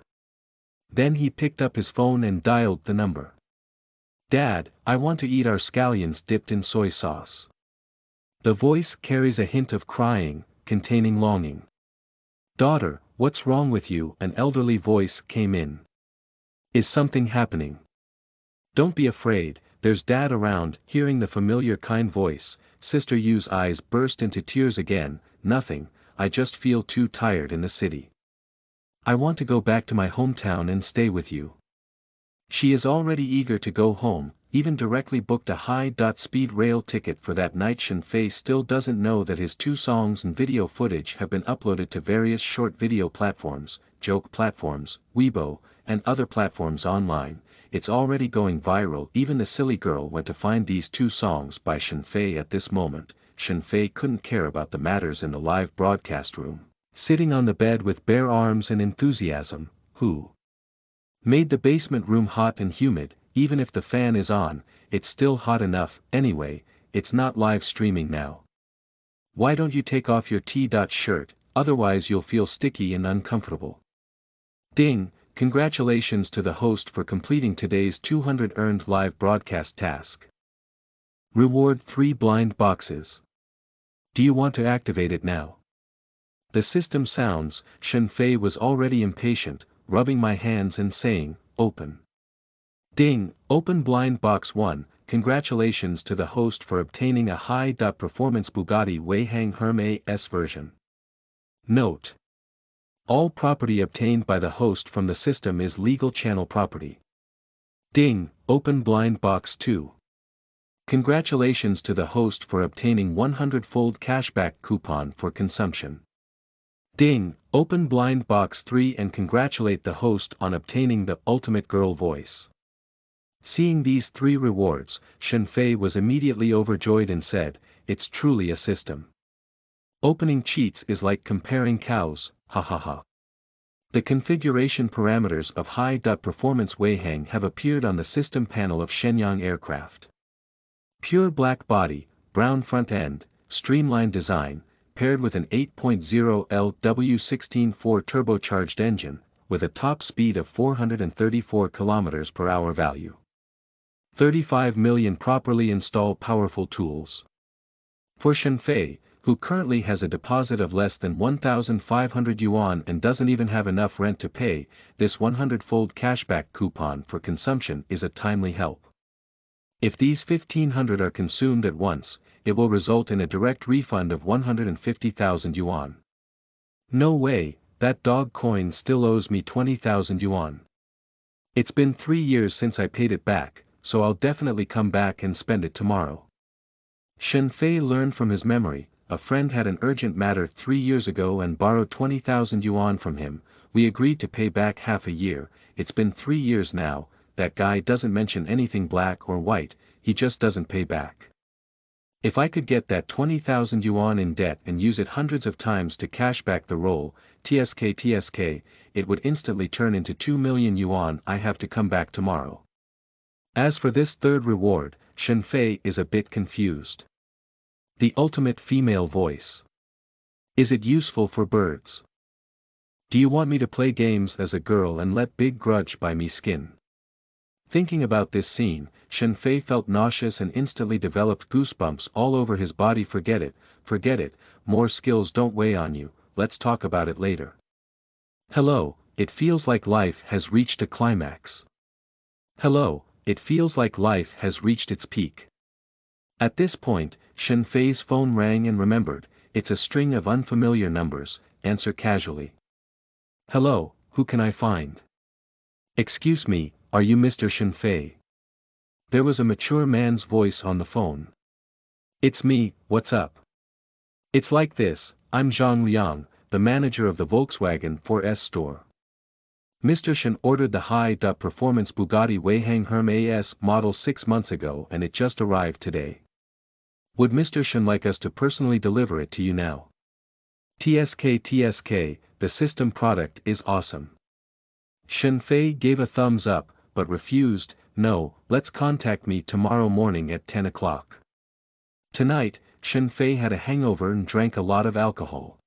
Then he picked up his phone and dialed the number. Dad, I want to eat our scallions dipped in soy sauce. The voice carries a hint of crying, containing longing. Daughter, what's wrong with you? An elderly voice came in. Is something happening? Don't be afraid, there's Dad around. Hearing the familiar kind voice, Sister Yu's eyes burst into tears again. Nothing, I just feel too tired in the city. I want to go back to my hometown and stay with you. She is already eager to go home, even directly booked a high-speed rail ticket for that night. Shen Fei still doesn't know that his 2 songs and video footage have been uploaded to various short video platforms, joke platforms, Weibo, and other platforms online. It's already going viral. Even the silly girl went to find these 2 songs by Shen Fei. At this moment, Shen Fei couldn't care about the matters in the live broadcast room. Sitting on the bed with bare arms and enthusiasm, who made the basement room hot and humid. Even if the fan is on, it's still hot enough. Anyway, it's not live streaming now. Why don't you take off your T-shirt, otherwise you'll feel sticky and uncomfortable. Ding, congratulations to the host for completing today's 200 earned live broadcast task. Reward 3 blind boxes. Do you want to activate it now? The system sounds. Shen Fei was already impatient, rubbing my hands and saying, open. Ding, open blind box 1, congratulations to the host for obtaining a high-performance Bugatti Weihang Hermes S version. Note: all property obtained by the host from the system is legal channel property. Ding, open blind box 2. Congratulations to the host for obtaining 100-fold cashback coupon for consumption. Ding, open blind box 3 and congratulate the host on obtaining the ultimate girl voice. Seeing these 3 rewards, Shen Fei was immediately overjoyed and said, it's truly a system. Opening cheats is like comparing cows, ha ha ha. The configuration parameters of high-performance Weihang have appeared on the system panel of Shenyang aircraft. Pure black body, brown front end, streamlined design, paired with an 8.0 LW16-4 turbocharged engine, with a top speed of 434 km/h value. 35 million properly installed powerful tools. For Shen Fei, who currently has a deposit of less than 1,500 yuan and doesn't even have enough rent to pay, this 100-fold cashback coupon for consumption is a timely help. If these 1,500 are consumed at once, it will result in a direct refund of 150,000 yuan. No way, that dog coin still owes me 20,000 yuan. It's been 3 years since I paid it back, so I'll definitely come back and spend it tomorrow. Shen Fei learned from his memory. A friend had an urgent matter 3 years ago and borrowed 20,000 yuan from him. We agreed to pay back half a year. It's been 3 years now. That guy doesn't mention anything black or white, he just doesn't pay back. If I could get that 20,000 yuan in debt and use it hundreds of times to cash back the roll, TSK, it would instantly turn into 2 million yuan. I have to come back tomorrow. As for this 3rd reward, Shen Fei is a bit confused. The ultimate female voice. Is it useful for birds? Do you want me to play games as a girl and let Big Grudge buy me skin? Thinking about this scene, Shen Fei felt nauseous and instantly developed goosebumps all over his body. Forget it, more skills don't weigh on you, let's talk about it later. Hello, it feels like life has reached a climax. Hello, it feels like life has reached its peak. At this point, Shen Fei's phone rang and remembered, it's a string of unfamiliar numbers. Answer casually. Hello, who can I find? Excuse me, are you Mr. Shen Fei? There was a mature man's voice on the phone. It's me, what's up? It's like this, I'm Zhang Liang, the manager of the Volkswagen 4S store. Mr. Shen ordered the high-performance Bugatti Weihang Hermes S model 6 months ago and it just arrived today. Would Mr. Shen like us to personally deliver it to you now? TSK, the system product is awesome. Shen Fei gave a thumbs up, but refused. No, let's contact me tomorrow morning at 10 o'clock. Tonight, Shen Fei had a hangover and drank a lot of alcohol.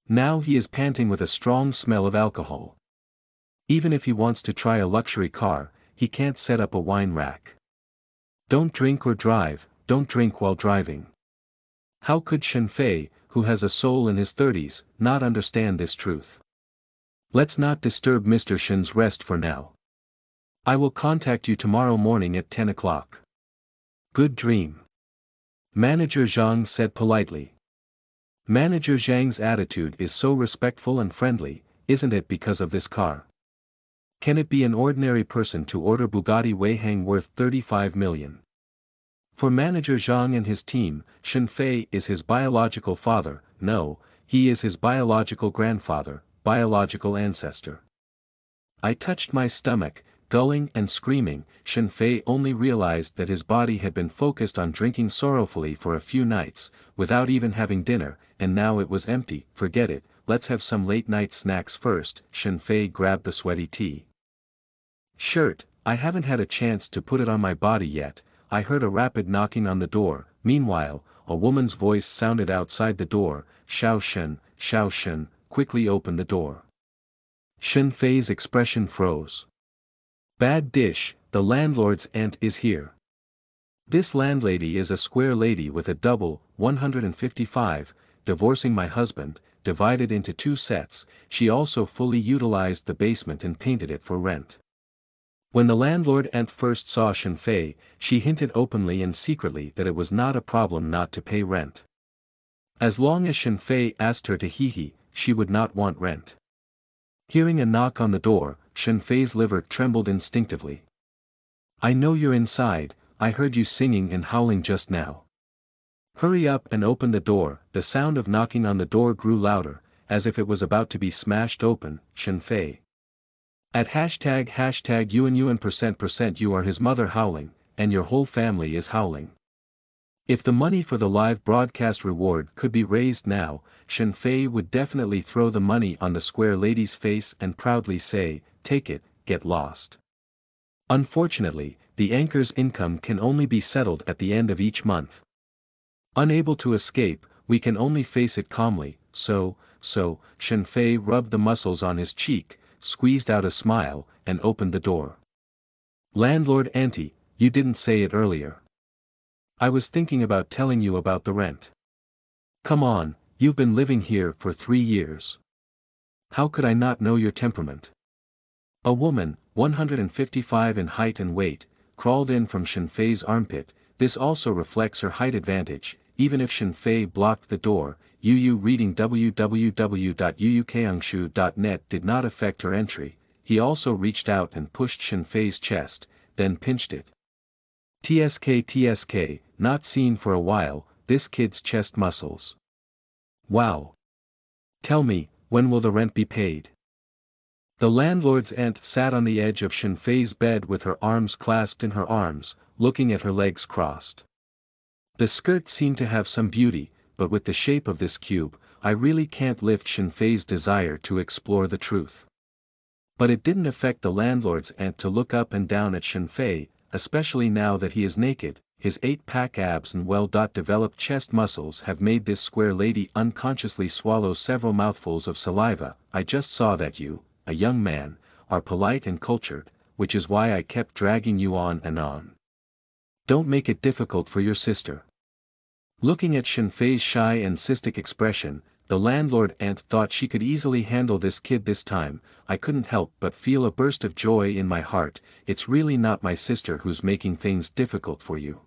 Now he is panting with a strong smell of alcohol. Even if he wants to try a luxury car, he can't set up a wine rack. Don't drink or drive, don't drink while driving. How could Shen Fei, who has a soul in his 30s, not understand this truth? Let's not disturb Mr. Shen's rest for now. I will contact you tomorrow morning at 10 o'clock. Good dream. Manager Zhang said politely. Manager Zhang's attitude is so respectful and friendly, isn't it because of this car? Can it be an ordinary person to order Bugatti Weihang worth 35 million? For Manager Zhang and his team, Shen Fei is his biological father. No, he is his biological grandfather, biological ancestor. I touched my stomach, gulling and screaming. Shen Fei only realized that his body had been focused on drinking sorrowfully for a few nights, without even having dinner, and now it was empty. Forget it, let's have some late-night snacks first. Shen Fei grabbed the sweaty t-shirt. I haven't had a chance to put it on my body yet. I heard a rapid knocking on the door. Meanwhile, a woman's voice sounded outside the door. Xiao Shen, quickly open the door. Shen Fei's expression froze. Bad dish, the landlord's aunt is here. This landlady is a square lady with a double, 155, divorcing my husband, divided into 2 sets. She also fully utilized the basement and painted it for rent. When the landlord aunt first saw Shen Fei, she hinted openly and secretly that it was not a problem not to pay rent. As long as Shen Fei asked her to hee, she would not want rent. Hearing a knock on the door, Shen Fei's liver trembled instinctively. I know you're inside, I heard you singing and howling just now. Hurry up and open the door. The sound of knocking on the door grew louder, as if it was about to be smashed open. Shen Fei. At hashtag yuan you are his mother howling, and your whole family is howling. If the money for the live broadcast reward could be raised now, Shen Fei would definitely throw the money on the square lady's face and proudly say, take it, get lost. Unfortunately, the anchor's income can only be settled at the end of each month. Unable to escape, we can only face it calmly. So, Shen Fei rubbed the muscles on his cheek, squeezed out a smile, and opened the door. Landlord auntie, you didn't say it earlier. I was thinking about telling you about the rent. Come on, you've been living here for 3 years. How could I not know your temperament? A woman, 155 in height and weight, crawled in from Shen Fei's armpit. This also reflects her height advantage. Even if Shen Fei blocked the door, reading www.yuyukangshu.net did not affect her entry. He also reached out and pushed Shen Fei's chest, then pinched it. TSK, not seen for a while, this kid's chest muscles. Wow. Tell me, when will the rent be paid? The landlord's aunt sat on the edge of Shen Fei's bed with her arms clasped in her arms, looking at her legs crossed. The skirt seemed to have some beauty, but with the shape of this cube, I really can't lift Shen Fei's desire to explore the truth. But it didn't affect the landlord's aunt to look up and down at Shen Fei, especially now that he is naked. His 8-pack abs and well-developed chest muscles have made this square lady unconsciously swallow several mouthfuls of saliva. I just saw that you, a young man, are polite and cultured, which is why I kept dragging you on and on. Don't make it difficult for your sister. Looking at Shen Fei's shy and cystic expression, the landlord aunt thought she could easily handle this kid this time. I couldn't help but feel a burst of joy in my heart. It's really not my sister who's making things difficult for you.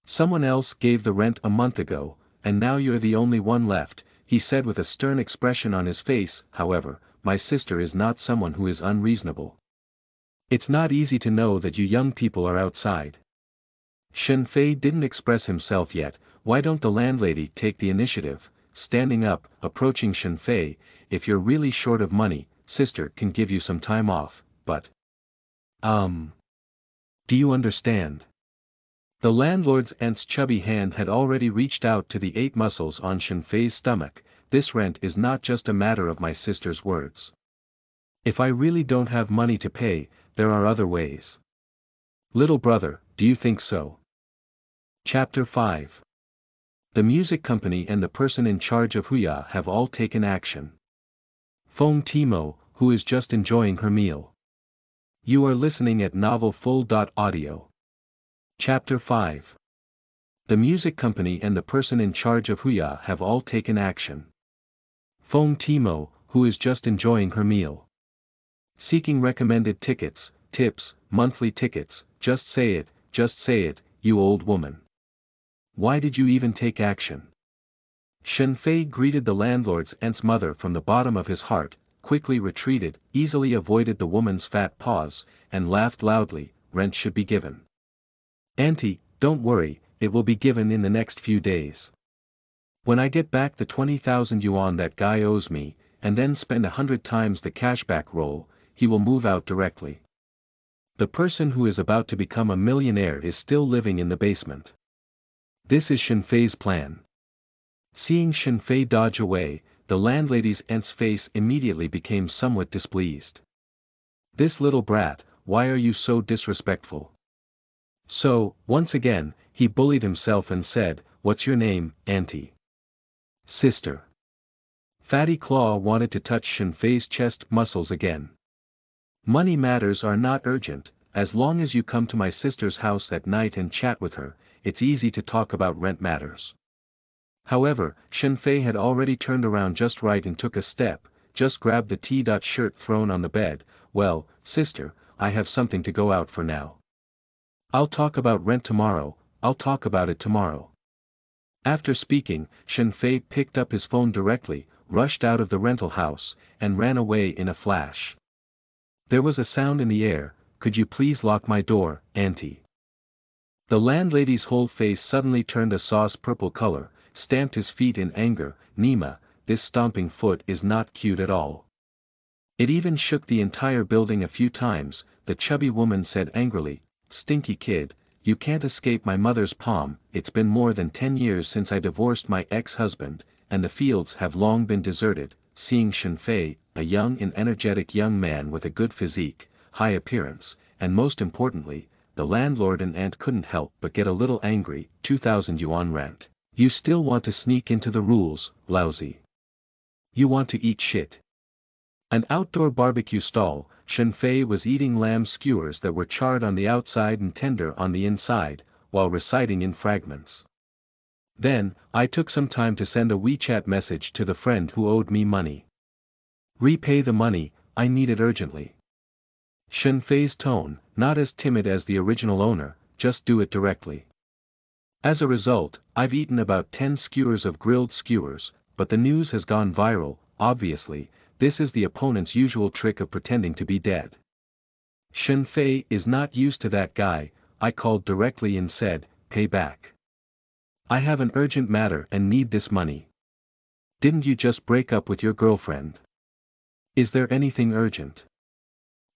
Someone else gave the rent a month ago, and now you're the only one left, he said with a stern expression on his face. However, my sister is not someone who is unreasonable. It's not easy to know that you young people are outside. Shen Fei didn't express himself yet. Why don't the landlady take the initiative? Standing up, approaching Shen Fei, if you're really short of money, sister can give you some time off, but... Do you understand? The landlord's aunt's chubby hand had already reached out to the 8 muscles on Shen Fei's stomach. This rent is not just a matter of my sister's words. If I really don't have money to pay, there are other ways. Little brother, do you think so? Chapter 5. The music company and the person in charge of Huya have all taken action. Feng Timo, who is just enjoying her meal. You are listening at Novel Full.audio. Chapter 5. The music company and the person in charge of Huya have all taken action. Feng Timo, who is just enjoying her meal. Seeking recommended tickets, tips, monthly tickets, just say it, you old woman. Why did you even take action? Shen Fei greeted the landlord's aunt's mother from the bottom of his heart, quickly retreated, easily avoided the woman's fat paws, and laughed loudly. Rent should be given. Auntie, don't worry, it will be given in the next few days. When I get back the 20,000 yuan that guy owes me, and then spend 100 times the cashback roll, he will move out directly. The person who is about to become a millionaire is still living in the basement. This is Shen Fei's plan. Seeing Shen Fei dodge away, the landlady's aunt's face immediately became somewhat displeased. This little brat, why are you so disrespectful? So, once again, he bullied himself and said, what's your name, auntie? Sister. Fatty Claw wanted to touch Shen Fei's chest muscles again. Money matters are not urgent, as long as you come to my sister's house at night and chat with her, it's easy to talk about rent matters. However, Shen Fei had already turned around just right and took a step, just grabbed the T-shirt thrown on the bed. Well, sister, I have something to go out for now. I'll talk about rent tomorrow, I'll talk about it tomorrow. After speaking, Shen Fei picked up his phone directly, rushed out of the rental house, and ran away in a flash. There was a sound in the air, could you please lock my door, auntie? The landlady's whole face suddenly turned a sauce purple color, stamped his feet in anger. Nima, this stomping foot is not cute at all. It even shook the entire building a few times. The chubby woman said angrily, stinky kid, you can't escape my mother's palm. It's been more than 10 years since I divorced my ex-husband, and the fields have long been deserted. Seeing Shen Fei, a young and energetic young man with a good physique, high appearance, and most importantly, the landlord and aunt couldn't help but get a little angry. 2,000 yuan rent. You still want to sneak into the rules, lousy. You want to eat shit. An outdoor barbecue stall, Shen Fei was eating lamb skewers that were charred on the outside and tender on the inside, while reciting in fragments. Then, I took some time to send a WeChat message to the friend who owed me money. Repay the money, I need it urgently. Shen Fei's tone, not as timid as the original owner, just do it directly. As a result, I've eaten about 10 skewers of grilled skewers, but the news has gone viral. Obviously, this is the opponent's usual trick of pretending to be dead. Shen Fei is not used to that guy. I called directly and said, pay back. I have an urgent matter and need this money. Didn't you just break up with your girlfriend? Is there anything urgent?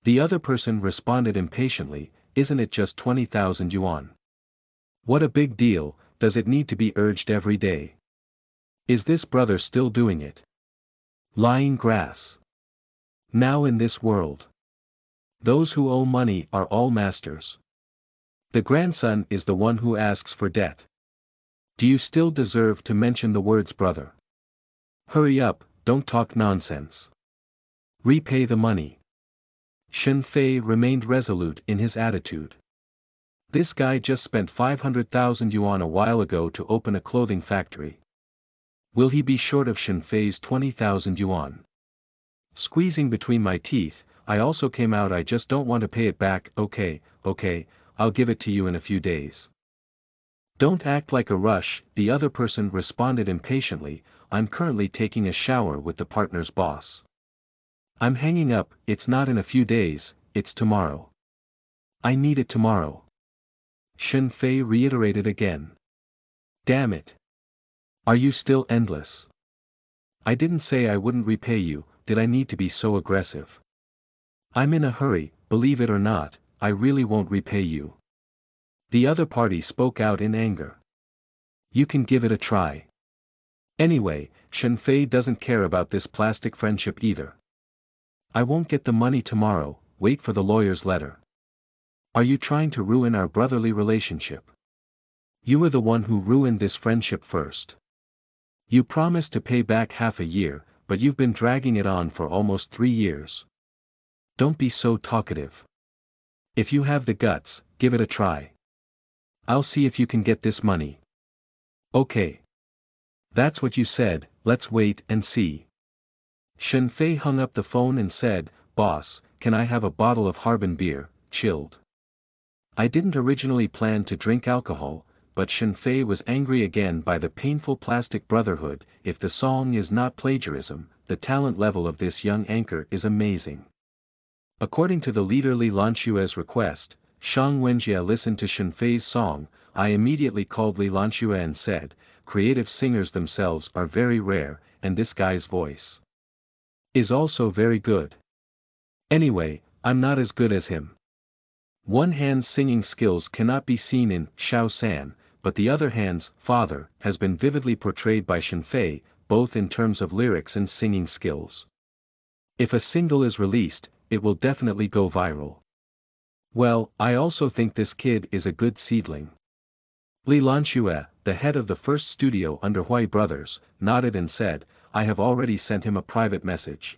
The other person responded impatiently, isn't it just 20,000 yuan? What a big deal, does it need to be urged every day? Is this brother still doing it? Lying grass. Now in this world, those who owe money are all masters. The grandson is the one who asks for debt. Do you still deserve to mention the words brother? Hurry up, don't talk nonsense. Repay the money. Shen Fei remained resolute in his attitude. This guy just spent 500,000 yuan a while ago to open a clothing factory. Will he be short of Shen Fei's 20,000 yuan? Squeezing between my teeth, I also came out. I just don't want to pay it back. Okay, I'll give it to you in a few days. Don't act like a rush, the other person responded impatiently. I'm currently taking a shower with the partner's boss. I'm hanging up. It's not in a few days, it's tomorrow. I need it tomorrow. Shen Fei reiterated again. Damn it. Are you still endless? I didn't say I wouldn't repay you, did I need to be so aggressive? I'm in a hurry, believe it or not, I really won't repay you. The other party spoke out in anger. You can give it a try. Anyway, Shen Fei doesn't care about this plastic friendship either. I won't get the money tomorrow, wait for the lawyer's letter. Are you trying to ruin our brotherly relationship? You were the one who ruined this friendship first. You promised to pay back half a year, but you've been dragging it on for almost 3 years. Don't be so talkative. If you have the guts, give it a try. I'll see if you can get this money. Okay. That's what you said, let's wait and see. Shen Fei hung up the phone and said, "Boss, can I have a bottle of Harbin beer, chilled?" I didn't originally plan to drink alcohol, but Shen Fei was angry again by the painful plastic brotherhood. If the song is not plagiarism, the talent level of this young anchor is amazing. According to the leader Li Lanxue's request, Shang Wenjie listened to Shen Fei's song. I immediately called Li Lanxue and said, creative singers themselves are very rare, and this guy's voice is also very good. Anyway, I'm not as good as him. One hand's singing skills cannot be seen in Xiao San, but the other hand's father has been vividly portrayed by Shen Fei, both in terms of lyrics and singing skills. If a single is released, it will definitely go viral. Well, I also think this kid is a good seedling. Li Lanxue, the head of the first studio under Huya Brothers, nodded and said, I have already sent him a private message.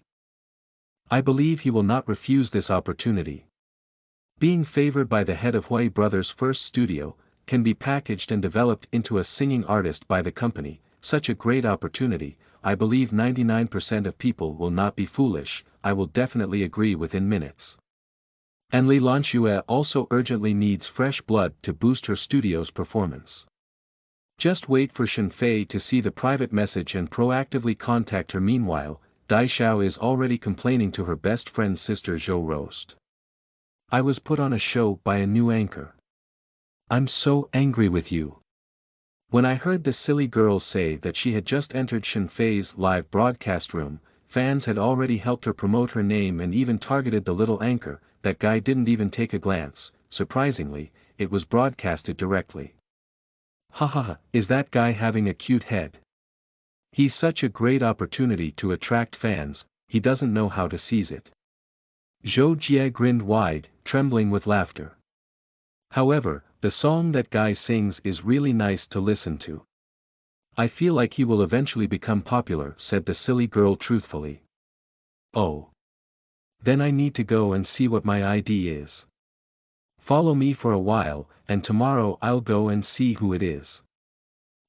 I believe he will not refuse this opportunity. Being favored by the head of Huya Brothers' first studio, can be packaged and developed into a singing artist by the company. Such a great opportunity, I believe 99% of people will not be foolish. I will definitely agree within minutes. And Li Lanxue also urgently needs fresh blood to boost her studio's performance. Just wait for Shen Fei to see the private message and proactively contact her. Meanwhile, Dai Xiao is already complaining to her best friend's sister Zhou Roast. I was put on a show by a new anchor. I'm so angry with you. When I heard the silly girl say that she had just entered Shen Fei's live broadcast room, fans had already helped her promote her name and even targeted the little anchor. That guy didn't even take a glance. Surprisingly, it was broadcasted directly. Haha, is that guy having a cute head? He's such a great opportunity to attract fans, he doesn't know how to seize it. Zhou Jie grinned wide, trembling with laughter. However, the song that guy sings is really nice to listen to. I feel like he will eventually become popular, said the silly girl truthfully. Oh. Then I need to go and see what my ID is. Follow me for a while, and tomorrow I'll go and see who it is.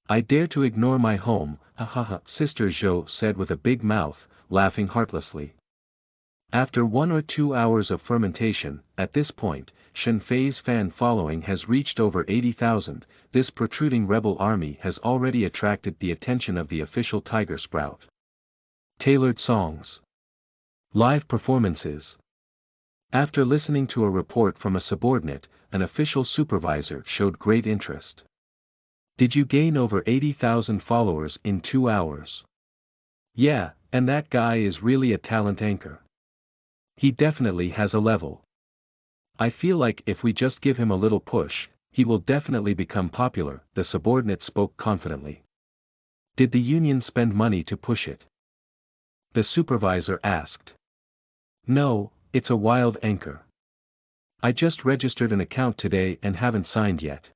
I dare to ignore my home, hahaha, Sister Zhou said with a big mouth, laughing heartlessly. After 1 or 2 hours of fermentation, at this point, Shen Fei's fan following has reached over 80,000, this protruding rebel army has already attracted the attention of the official Tiger Sprout. Tailored songs. Live performances. After listening to a report from a subordinate, an official supervisor showed great interest. Did you gain over 80,000 followers in 2 hours? Yeah, and that guy is really a talent anchor. He definitely has a level. I feel like if we just give him a little push, he will definitely become popular, the subordinate spoke confidently. Did the union spend money to push it? The supervisor asked. No, it's a wild anchor. I just registered an account today and haven't signed yet.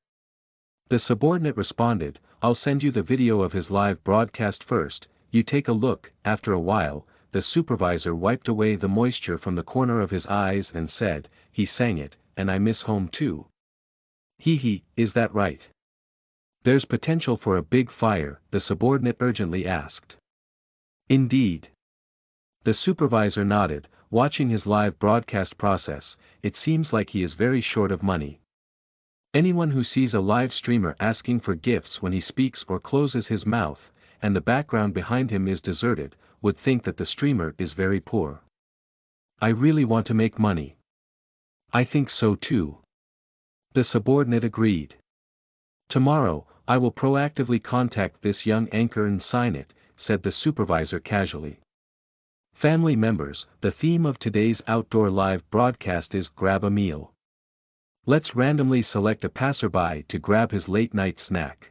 The subordinate responded, I'll send you the video of his live broadcast first, you take a look. After a while, the supervisor wiped away the moisture from the corner of his eyes and said, he sang it, and I miss home too. Is that right? There's potential for a big fire, the subordinate urgently asked. Indeed. The supervisor nodded, watching his live broadcast process. It seems like he is very short of money. Anyone who sees a live streamer asking for gifts when he speaks or closes his mouth, and the background behind him is deserted, would think that the streamer is very poor. I really want to make money. I think so too. The subordinate agreed. Tomorrow, I will proactively contact this young anchor and sign it, said the supervisor casually. Family members, the theme of today's outdoor live broadcast is Grab a Meal. Let's randomly select a passerby to grab his late-night snack.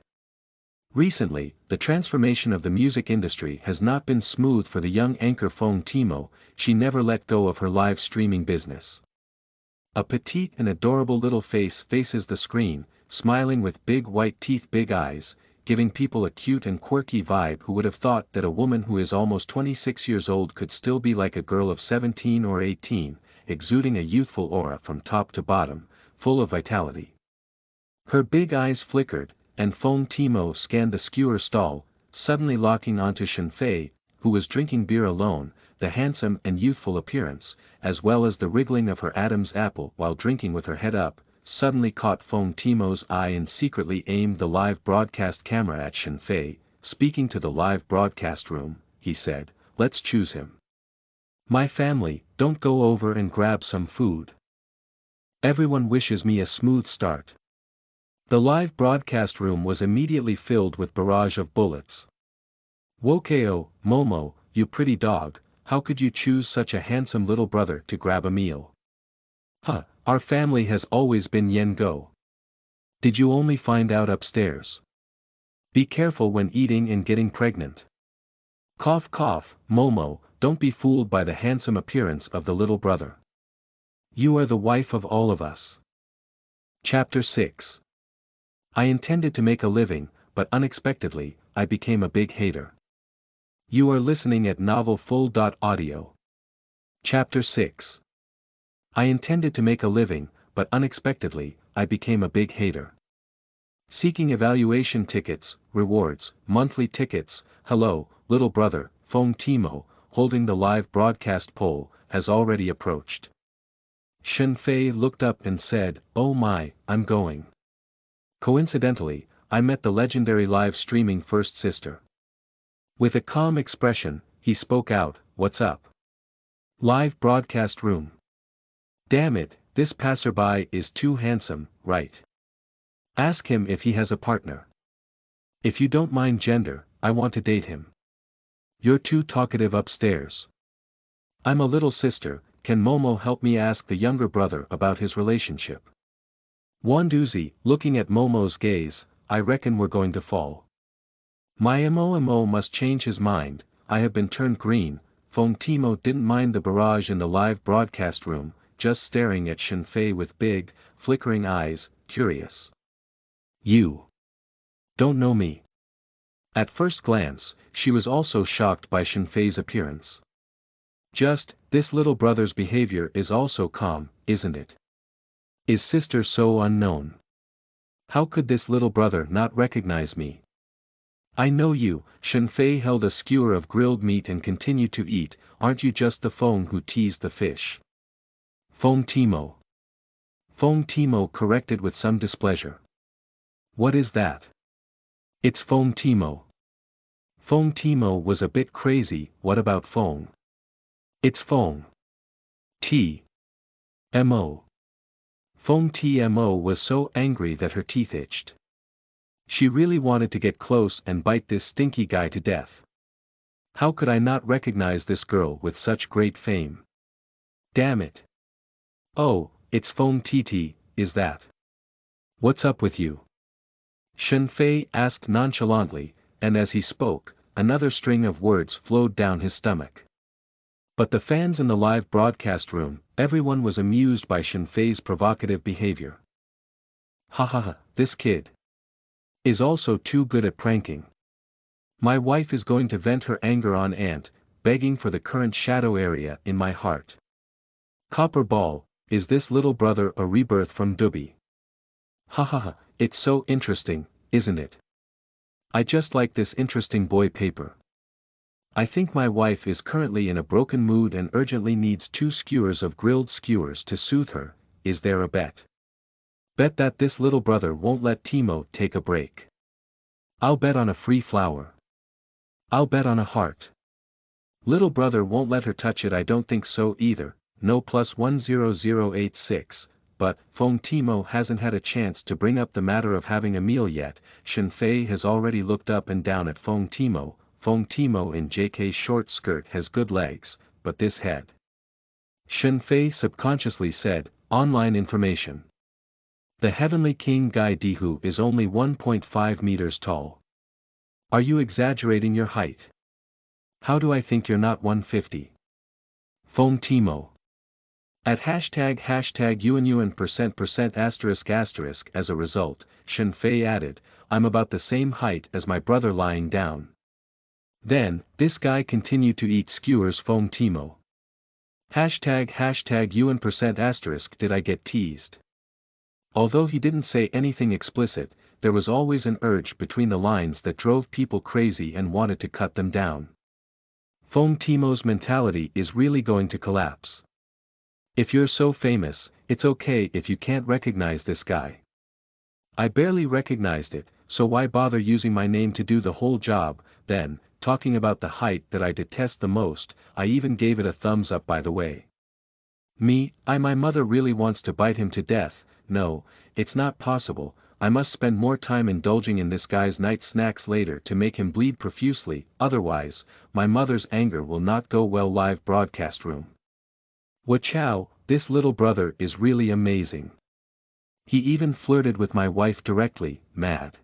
Recently, the transformation of the music industry has not been smooth for the young anchor Feng Timo. She never let go of her live streaming business. A petite and adorable little face faces the screen, smiling with big white teeth, big eyes, giving people a cute and quirky vibe. Who would have thought that a woman who is almost 26 years old could still be like a girl of 17 or 18, exuding a youthful aura from top to bottom, full of vitality. Her big eyes flickered, and Feng Timo scanned the skewer stall, suddenly locking onto Shen Fei, who was drinking beer alone. The handsome and youthful appearance, as well as the wriggling of her Adam's apple while drinking with her head up, suddenly caught Feng Timo's eye and secretly aimed the live broadcast camera at Shen Fei. Speaking to the live broadcast room, he said, "Let's choose him. My family, don't go over and grab some food. Everyone wishes me a smooth start." The live broadcast room was immediately filled with barrage of bullets. "Wokeo, Momo, you pretty dog, how could you choose such a handsome little brother to grab a meal? Huh, our family has always been yen go. Did you only find out upstairs? Be careful when eating and getting pregnant. Cough cough, Momo, don't be fooled by the handsome appearance of the little brother. You are the wife of all of us." Chapter 6. I intended to make a living, but unexpectedly, I became a big hater. You are listening at novelfull.audio. Chapter 6. I intended to make a living, but unexpectedly, I became a big hater. Seeking evaluation tickets, rewards, monthly tickets. Hello, little brother, Feng Timo, holding the live broadcast pole, has already approached. Shen Fei looked up and said, "Oh my, I'm going." Coincidentally, I met the legendary live streaming first sister. With a calm expression, he spoke out, "What's up? Live broadcast room. Damn it, this passerby is too handsome, right? Ask him if he has a partner. If you don't mind gender, I want to date him. You're too talkative upstairs. I'm a little sister, can Momo help me ask the younger brother about his relationship?" Wandoozy, looking at Momo's gaze, "I reckon we're going to fall. My MO must change his mind, I have been turned green." Feng Timo didn't mind the barrage in the live broadcast room, just staring at Shen Fei with big, flickering eyes, curious. "You don't know me?" At first glance, she was also shocked by Shen Fei's appearance. "Just, this little brother's behavior is also calm, isn't it? Is sister so unknown? How could this little brother not recognize me?" "I know you." Shen Fei held a skewer of grilled meat and continued to eat. "Aren't you just the Feng who teased the fish?" Feng Timo. Feng Timo corrected with some displeasure. "What is that?" "It's Feng Timo." Feng Timo was a bit crazy. "What about Feng?" "It's Feng Timo." Feng Timo was so angry that her teeth itched. She really wanted to get close and bite this stinky guy to death. How could I not recognize this girl with such great fame? Damn it. "Oh, it's Feng Titi, is that? What's up with you?" Shen Fei asked nonchalantly, and as he spoke, another string of words flowed down his stomach. But the fans in the live broadcast room, everyone was amused by Shen Fei's provocative behavior. "Ha ha ha, this kid is also too good at pranking. My wife is going to vent her anger on Aunt, begging for the current shadow area in my heart. Copper ball, is this little brother a rebirth from Dubby? Ha ha ha, it's so interesting, isn't it? I just like this interesting boy paper. I think my wife is currently in a broken mood and urgently needs 2 skewers of grilled skewers to soothe her. Is there a bet? Bet that this little brother won't let Timo take a break. I'll bet on a free flower. I'll bet on a heart. Little brother won't let her touch it. I don't think so either." No +10086, but Feng Timo hasn't had a chance to bring up the matter of having a meal yet. Shen Fei has already looked up and down at Feng Timo. Feng Timo in JK's short skirt has good legs, but this head. Shen Fei subconsciously said, "Online information. The heavenly king Gai Dihu is only 1.5 meters tall. Are you exaggerating your height? How do I think you're not 150? Feng Timo. At hashtag yuan %% as a result, Shen Fei added, I'm about the same height as my brother lying down. Then, this guy continued to eat skewers. Feng Timo. Hashtag yuan %*, did I get teased? Although he didn't say anything explicit, there was always an urge between the lines that drove people crazy and wanted to cut them down. Feng Timo's mentality is really going to collapse. If you're so famous, it's okay if you can't recognize this guy. I barely recognized it, so why bother using my name to do the whole job? Then, talking about the height that I detest the most, I even gave it a thumbs up by the way. My mother really wants to bite him to death. No, it's not possible. I must spend more time indulging in this guy's night snacks later to make him bleed profusely, otherwise, my mother's anger will not go well. Live broadcast room. Wachow, this little brother is really amazing. He even flirted with my wife directly. Mad.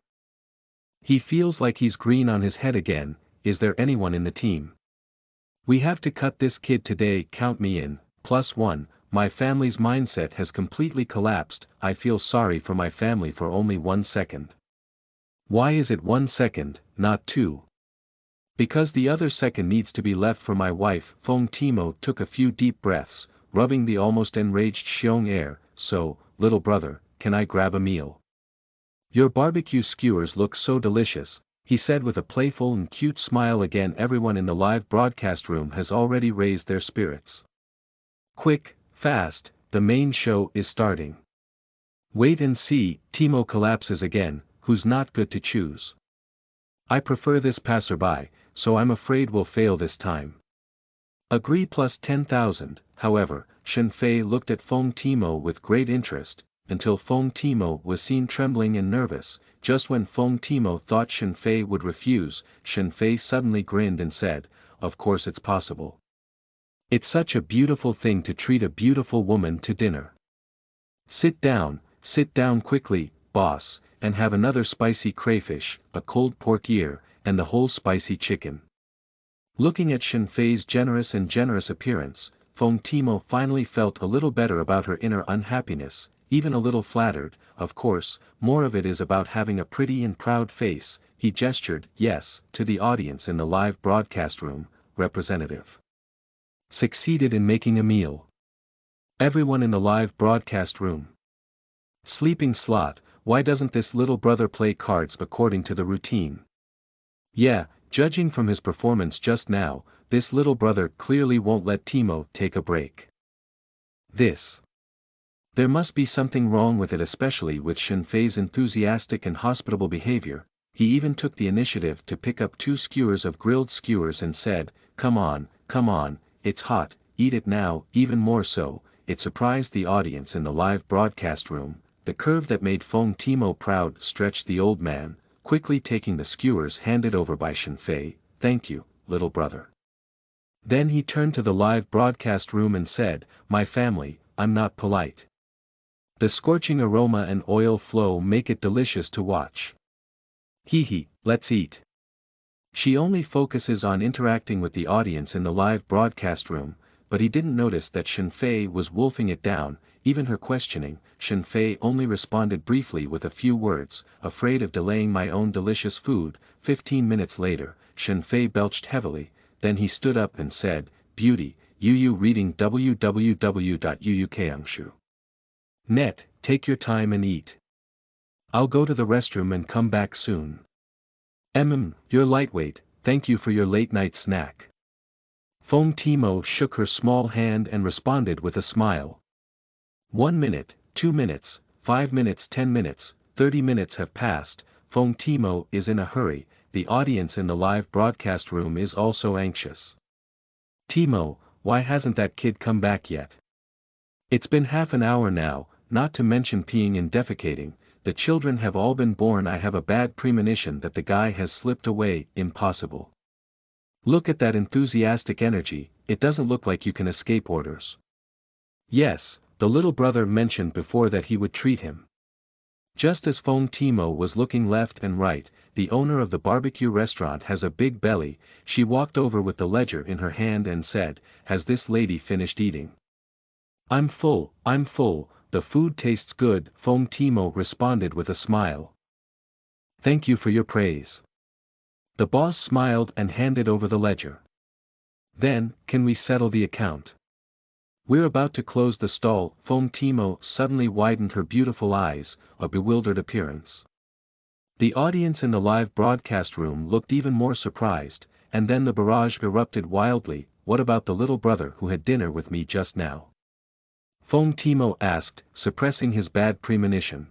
He feels like he's green on his head again. Is there anyone in the team? We have to cut this kid today. Count me in. +1, my family's mindset has completely collapsed. I feel sorry for my family for only 1 second. Why is it 1 second, not 2? Because the other second needs to be left for my wife. Feng Timo took a few deep breaths, rubbing the almost enraged Xiong air. So, little brother, can I grab a meal? Your barbecue skewers look so delicious, he said with a playful and cute smile. Again, everyone in the live broadcast room has already raised their spirits. Quick, fast, the main show is starting. Wait and see. Timo collapses again. Who's not good to choose? I prefer this passerby, so I'm afraid we'll fail this time. Agree. +10,000. However, Shen Fei looked at Feng Timo with great interest, until Feng Timo was seen trembling and nervous. Just when Feng Timo thought Shen Fei would refuse, Shen Fei suddenly grinned and said, of course it's possible. It's such a beautiful thing to treat a beautiful woman to dinner. Sit down quickly, boss, and have another spicy crayfish, a cold pork ear, and the whole spicy chicken. Looking at Shen Fei's generous appearance, Feng Timo finally felt a little better about her inner unhappiness, even a little flattered. Of course, more of it is about having a pretty and proud face. He gestured, yes, to the audience in the live broadcast room. Representative succeeded in making a meal. Everyone in the live broadcast room. Sleeping slot, why doesn't this little brother play cards according to the routine? Yeah, judging from his performance just now, this little brother clearly won't let Timo take a break. There must be something wrong with it, especially with Shen Fei's enthusiastic and hospitable behavior. He even took the initiative to pick up 2 skewers of grilled skewers and said, come on, it's hot, eat it now. Even more so, it surprised the audience in the live broadcast room. The curve that made Feng Timo proud stretched the old man, quickly taking the skewers handed over by Shen Fei. Thank you, little brother. Then he turned to the live broadcast room and said, my family, I'm not polite. The scorching aroma and oil flow make it delicious to watch. Let's eat. She only focuses on interacting with the audience in the live broadcast room, but he didn't notice that Shen Fei was wolfing it down. Even her questioning, Shen Fei only responded briefly with a few words, afraid of delaying my own delicious food. 15 minutes later, Shen Fei belched heavily, then he stood up and said, beauty, Yu reading www.yuukangshu.net, take your time and eat. I'll go to the restroom and come back soon. You're lightweight, thank you for your late night snack. Feng Timo shook her small hand and responded with a smile. 1 minute, 2 minutes, 5 minutes, 10 minutes, 30 minutes have passed. Feng Timo is in a hurry. The audience in the live broadcast room is also anxious. Timo, why hasn't that kid come back yet? It's been half an hour now, not to mention peeing and defecating. The children have all been born. I have a bad premonition that the guy has slipped away. Impossible. Look at that enthusiastic energy, it doesn't look like you can escape orders. Yes, the little brother mentioned before that he would treat him. Just as Feng Timo was looking left and right, the owner of the barbecue restaurant has a big belly. She walked over with the ledger in her hand and said, has this lady finished eating? I'm full, the food tastes good, Feng Timo responded with a smile. Thank you for your praise. The boss smiled and handed over the ledger. Then, can we settle the account? We're about to close the stall. Feng Timo suddenly widened her beautiful eyes, a bewildered appearance. The audience in the live broadcast room looked even more surprised, and then the barrage erupted wildly. What about the little brother who had dinner with me just now? Feng Timo asked, suppressing his bad premonition.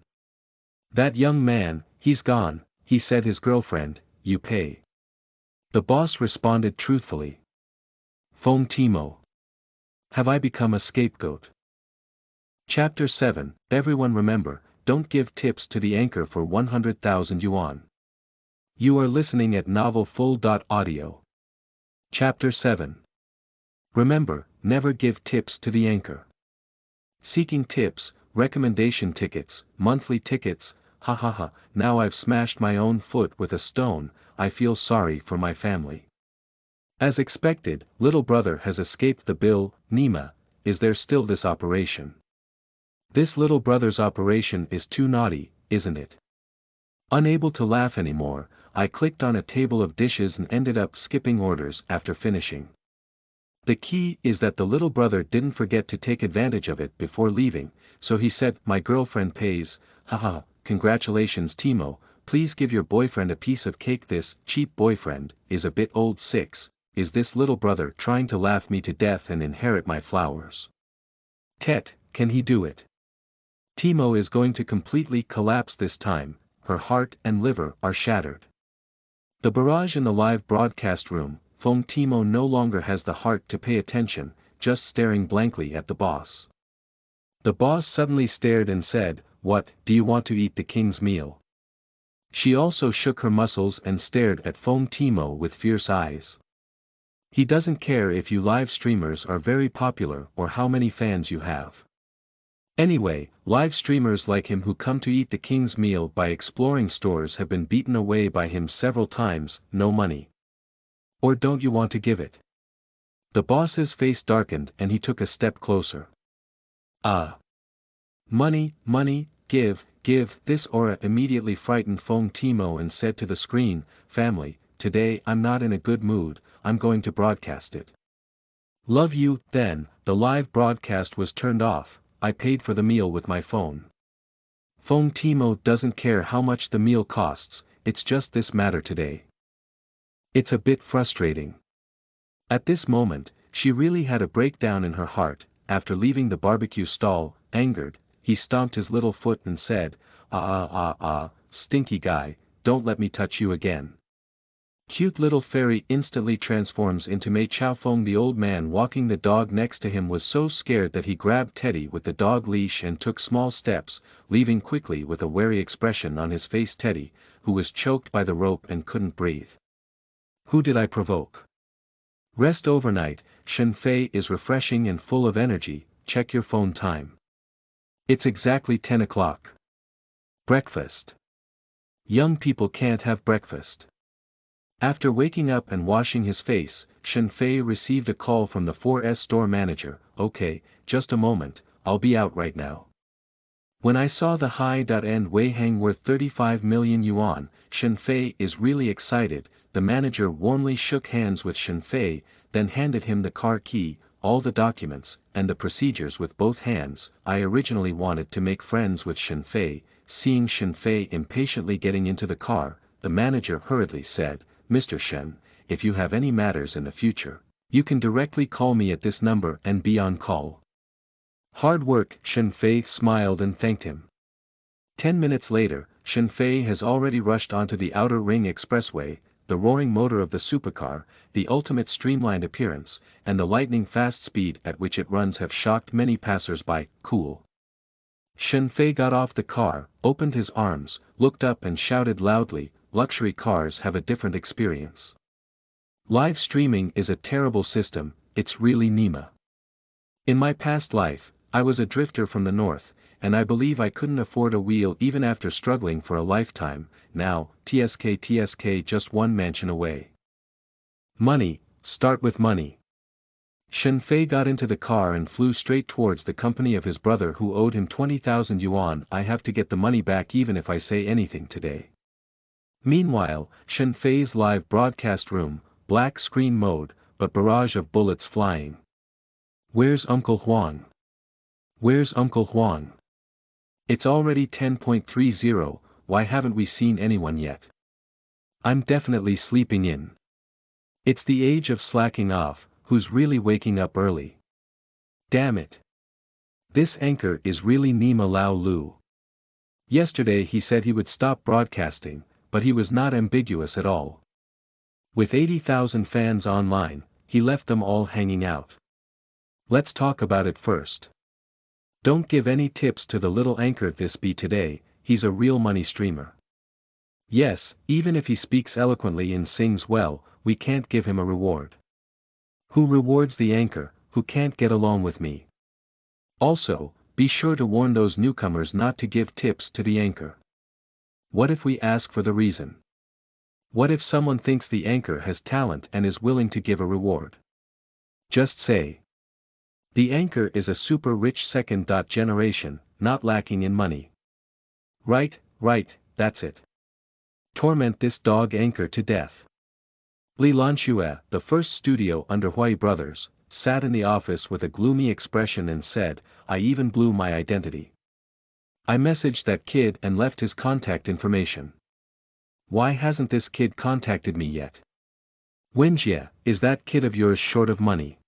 That young man, he's gone, he said his girlfriend, you pay. The boss responded truthfully. Feng Timo. Have I become a scapegoat? Chapter 7, Everyone remember, don't give tips to the anchor for 100,000 yuan. You are listening at novelfull.audio. Chapter 7. Remember, never give tips to the anchor. Seeking tips, recommendation tickets, monthly tickets, ha, now I've smashed my own foot with a stone, I feel sorry for my family. As expected, little brother has escaped the bill. Nima, is there still this operation? This little brother's operation is too naughty, isn't it? Unable to laugh anymore, I clicked on a table of dishes and ended up skipping orders after finishing. The key is that the little brother didn't forget to take advantage of it before leaving, so he said, my girlfriend pays, haha, congratulations Timo, please give your boyfriend a piece of cake. This cheap boyfriend is a bit old. 6. Is this little brother trying to laugh me to death and inherit my flowers? Tet, can he do it? Timo is going to completely collapse this time, her heart and liver are shattered. The barrage in the live broadcast room, Feng Timo no longer has the heart to pay attention, just staring blankly at the boss. The boss suddenly stared and said, what, do you want to eat the king's meal? She also shook her muscles and stared at Feng Timo with fierce eyes. He doesn't care if you live streamers are very popular or how many fans you have. Anyway, live streamers like him who come to eat the king's meal by exploring stores have been beaten away by him several times. No money. Or don't you want to give it? The boss's face darkened and he took a step closer. Money, give. This aura immediately frightened Feng Timo and said to the screen, family, today I'm not in a good mood, I'm going to broadcast it. Love you. Then, the live broadcast was turned off. I paid for the meal with my phone. Feng Timo doesn't care how much the meal costs, it's just this matter today. It's a bit frustrating. At this moment, she really had a breakdown in her heart. After leaving the barbecue stall, angered, he stomped his little foot and said, stinky guy, don't let me touch you again. Cute little fairy instantly transforms into Mei Chao Feng. The old man walking the dog next to him was so scared that he grabbed Teddy with the dog leash and took small steps, leaving quickly with a wary expression on his face. Teddy, who was choked by the rope and couldn't breathe. Who did I provoke? Rest overnight. Shen Fei is refreshing and full of energy. Check your phone time. It's exactly 10 o'clock. Breakfast. Young people can't have breakfast. After waking up and washing his face, Shen Fei received a call from the 4S store manager. Okay, just a moment, I'll be out right now. When I saw the high-end Wei Hang worth 35 million yuan, Shen Fei is really excited. The manager warmly shook hands with Shen Fei, then handed him the car key, all the documents, and the procedures with both hands. I originally wanted to make friends with Shen Fei. Seeing Shen Fei impatiently getting into the car, the manager hurriedly said, Mr. Shen, if you have any matters in the future, you can directly call me at this number and be on call. Hard work. Shen Fei smiled and thanked him. 10 minutes later, Shen Fei has already rushed onto the Outer Ring Expressway. The roaring motor of the supercar, the ultimate streamlined appearance, and the lightning-fast speed at which it runs have shocked many passers-by. Cool. Shen Fei got off the car, opened his arms, looked up and shouted loudly, luxury cars have a different experience. Live streaming is a terrible system, it's really Nima. In my past life, I was a drifter from the north, and I believe I couldn't afford a wheel even after struggling for a lifetime. Now, TSK just one mansion away. Money, start with money. Shen Fei got into the car and flew straight towards the company of his brother who owed him 20,000 yuan. I have to get the money back even if I say anything today. Meanwhile, Shen Fei's live broadcast room, black screen mode, but barrage of bullets flying. Where's Uncle Huang? Where's Uncle Huang? It's already 10.30, why haven't we seen anyone yet? I'm definitely sleeping in. It's the age of slacking off, who's really waking up early? Damn it. This anchor is really Nima Lao Lu. Yesterday he said he would stop broadcasting, but he was not ambiguous at all. With 80,000 fans online, he left them all hanging out. Let's talk about it first. Don't give any tips to the little anchor this be today, he's a real money streamer. Yes, even if he speaks eloquently and sings well, we can't give him a reward. Who rewards the anchor, who can't get along with me? Also, be sure to warn those newcomers not to give tips to the anchor. What if we ask for the reason? What if someone thinks the anchor has talent and is willing to give a reward? Just say. The anchor is a super rich second generation, not lacking in money. Right, that's it. Torment this dog anchor to death. Li Lanxue, the first studio under Huya Brothers, sat in the office with a gloomy expression and said, I even blew my identity. I messaged that kid and left his contact information. Why hasn't this kid contacted me yet? Wenjie, is that kid of yours short of money?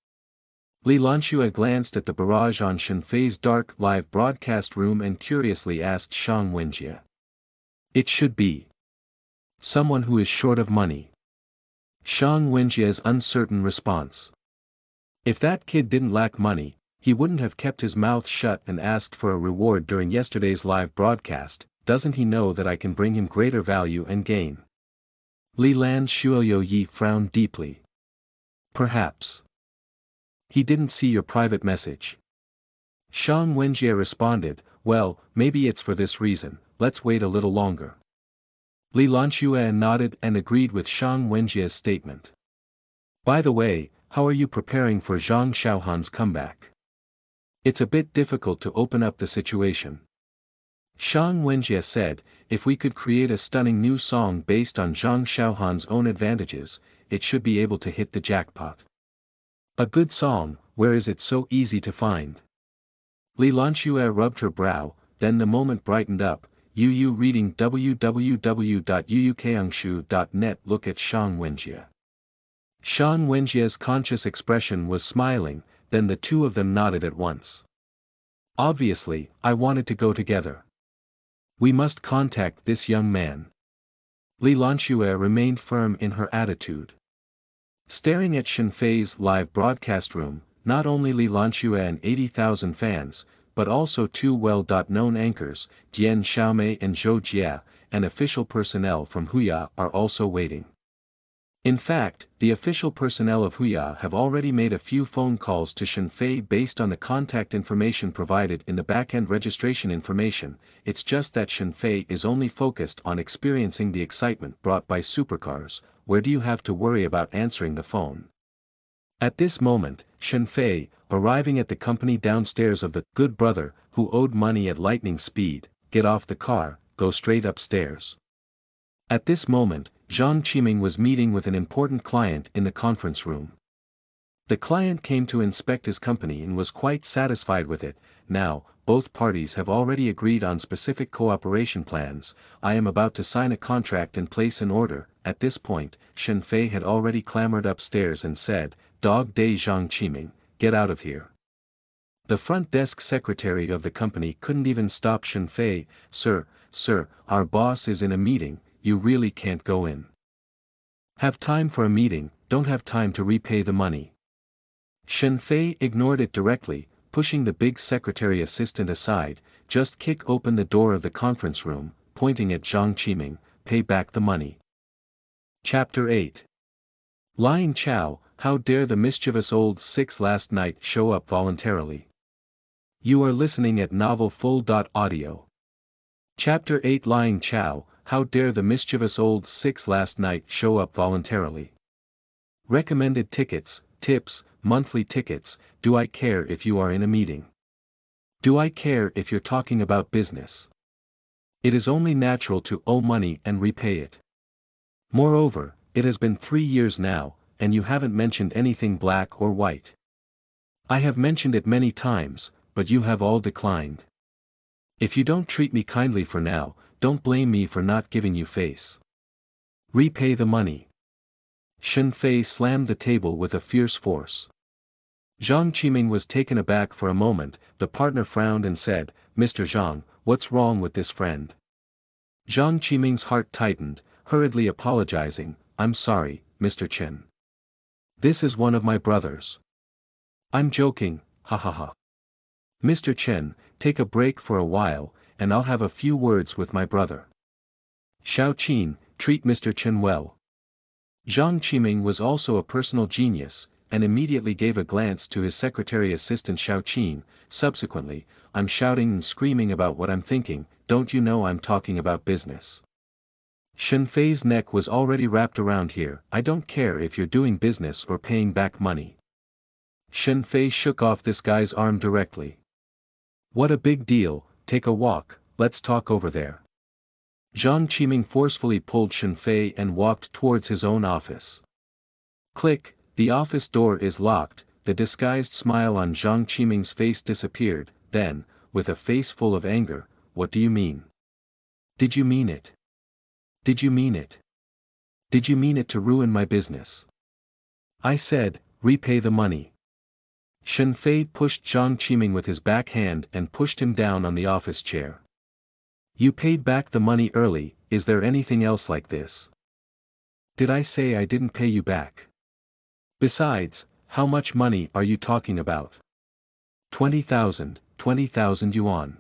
Li Lanxue glanced at the barrage on Shen Fei's dark live broadcast room and curiously asked Shang Wenjie. It should be someone who is short of money. Shang Wenjie's uncertain response. If that kid didn't lack money, he wouldn't have kept his mouth shut and asked for a reward during yesterday's live broadcast. Doesn't he know that I can bring him greater value and gain? Li Lanxue frowned deeply. Perhaps. He didn't see your private message. Shang Wenjie responded, well, maybe it's for this reason, let's wait a little longer. Li Lanxue nodded and agreed with Shang Wenjie's statement. By the way, how are you preparing for Zhang Xiaohan's comeback? It's a bit difficult to open up the situation. Shang Wenjie said, if we could create a stunning new song based on Zhang Xiaohan's own advantages, it should be able to hit the jackpot. A good song, where is it so easy to find? Li Lanxue rubbed her brow, then the moment brightened up. Yu reading www.yuyukangshu.net. Look at Shang Wenjie. Shang Wenjie's conscious expression was smiling, then the two of them nodded at once. Obviously, I wanted to go together. We must contact this young man. Li Lanxue remained firm in her attitude. Staring at Shen Fei's live broadcast room, not only Li Lanxue and 80,000 fans, but also two well-known anchors, Jian Xiaomei and Zhou Jie, and official personnel from Huya are also waiting. In fact, the official personnel of Huya have already made a few phone calls to Shen Fei based on the contact information provided in the back-end registration information. It's just that Shen Fei is only focused on experiencing the excitement brought by supercars. Where do you have to worry about answering the phone? At this moment, Shen Fei, arriving at the company downstairs of the good brother, who owed money at lightning speed, get off the car, go straight upstairs. At this moment, Zhang Qiming was meeting with an important client in the conference room. The client came to inspect his company and was quite satisfied with it. Now, both parties have already agreed on specific cooperation plans. I am about to sign a contract and place an order. At this point, Shen Fei had already clambered upstairs and said, Dog day Zhang Qiming, get out of here. The front desk secretary of the company couldn't even stop Shen Fei. Sir, our boss is in a meeting, you really can't go in. Have time for a meeting, don't have time to repay the money. Shen Fei ignored it directly, pushing the big secretary assistant aside. Just kick open the door of the conference room, pointing at Zhang Qiming, pay back the money. Chapter 8. Lying Chow, how dare the mischievous old six last night show up voluntarily? You are listening at novelfull.audio. Chapter 8. Lying Chow, how dare the mischievous old six last night show up voluntarily? Recommended tickets, tips, monthly tickets, do I care if you are in a meeting? Do I care if you're talking about business? It is only natural to owe money and repay it. Moreover, it has been 3 years now, and you haven't mentioned anything black or white. I have mentioned it many times, but you have all declined. If you don't treat me kindly for now, don't blame me for not giving you face. Repay the money. Shen Fei slammed the table with a fierce force. Zhang Qiming was taken aback for a moment. The partner frowned and said, Mr. Zhang, what's wrong with this friend? Zhang Qiming's heart tightened, hurriedly apologizing, I'm sorry, Mr. Chen. This is one of my brothers. I'm joking, ha ha ha. Mr. Chen, take a break for a while, and I'll have a few words with my brother. Xiao Qin, treat Mr. Chen well. Zhang Qiming was also a personal genius, and immediately gave a glance to his secretary assistant Xiao Qin. Subsequently, I'm shouting and screaming about what I'm thinking, don't you know I'm talking about business? Shen Fei's neck was already wrapped around here, I don't care if you're doing business or paying back money. Shen Fei shook off this guy's arm directly. What a big deal, take a walk, let's talk over there. Zhang Qiming forcefully pulled Shen Fei and walked towards his own office. Click, the office door is locked, the disguised smile on Zhang Qiming's face disappeared, then, with a face full of anger, what do you mean? Did you mean it? Did you mean it? Did you mean it to ruin my business? I said, repay the money. Shen Fei pushed Zhang Qiming with his back hand and pushed him down on the office chair. You paid back the money early, is there anything else like this? Did I say I didn't pay you back? Besides, how much money are you talking about? 20,000 yuan.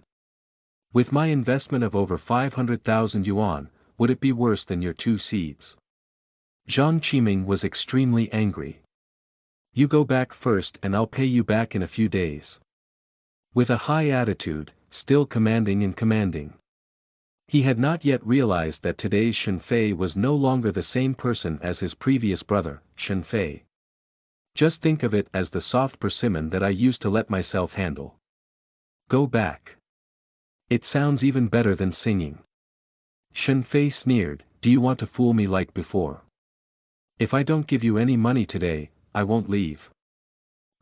With my investment of over 500,000 yuan, would it be worse than your 2 seeds? Zhang Qiming was extremely angry. You go back first and I'll pay you back in a few days. With a high attitude, still commanding. He had not yet realized that today's Shen Fei was no longer the same person as his previous brother, Shen Fei. Just think of it as the soft persimmon that I used to let myself handle. Go back. It sounds even better than singing. Shen Fei sneered, do you want to fool me like before? If I don't give you any money today, I won't leave.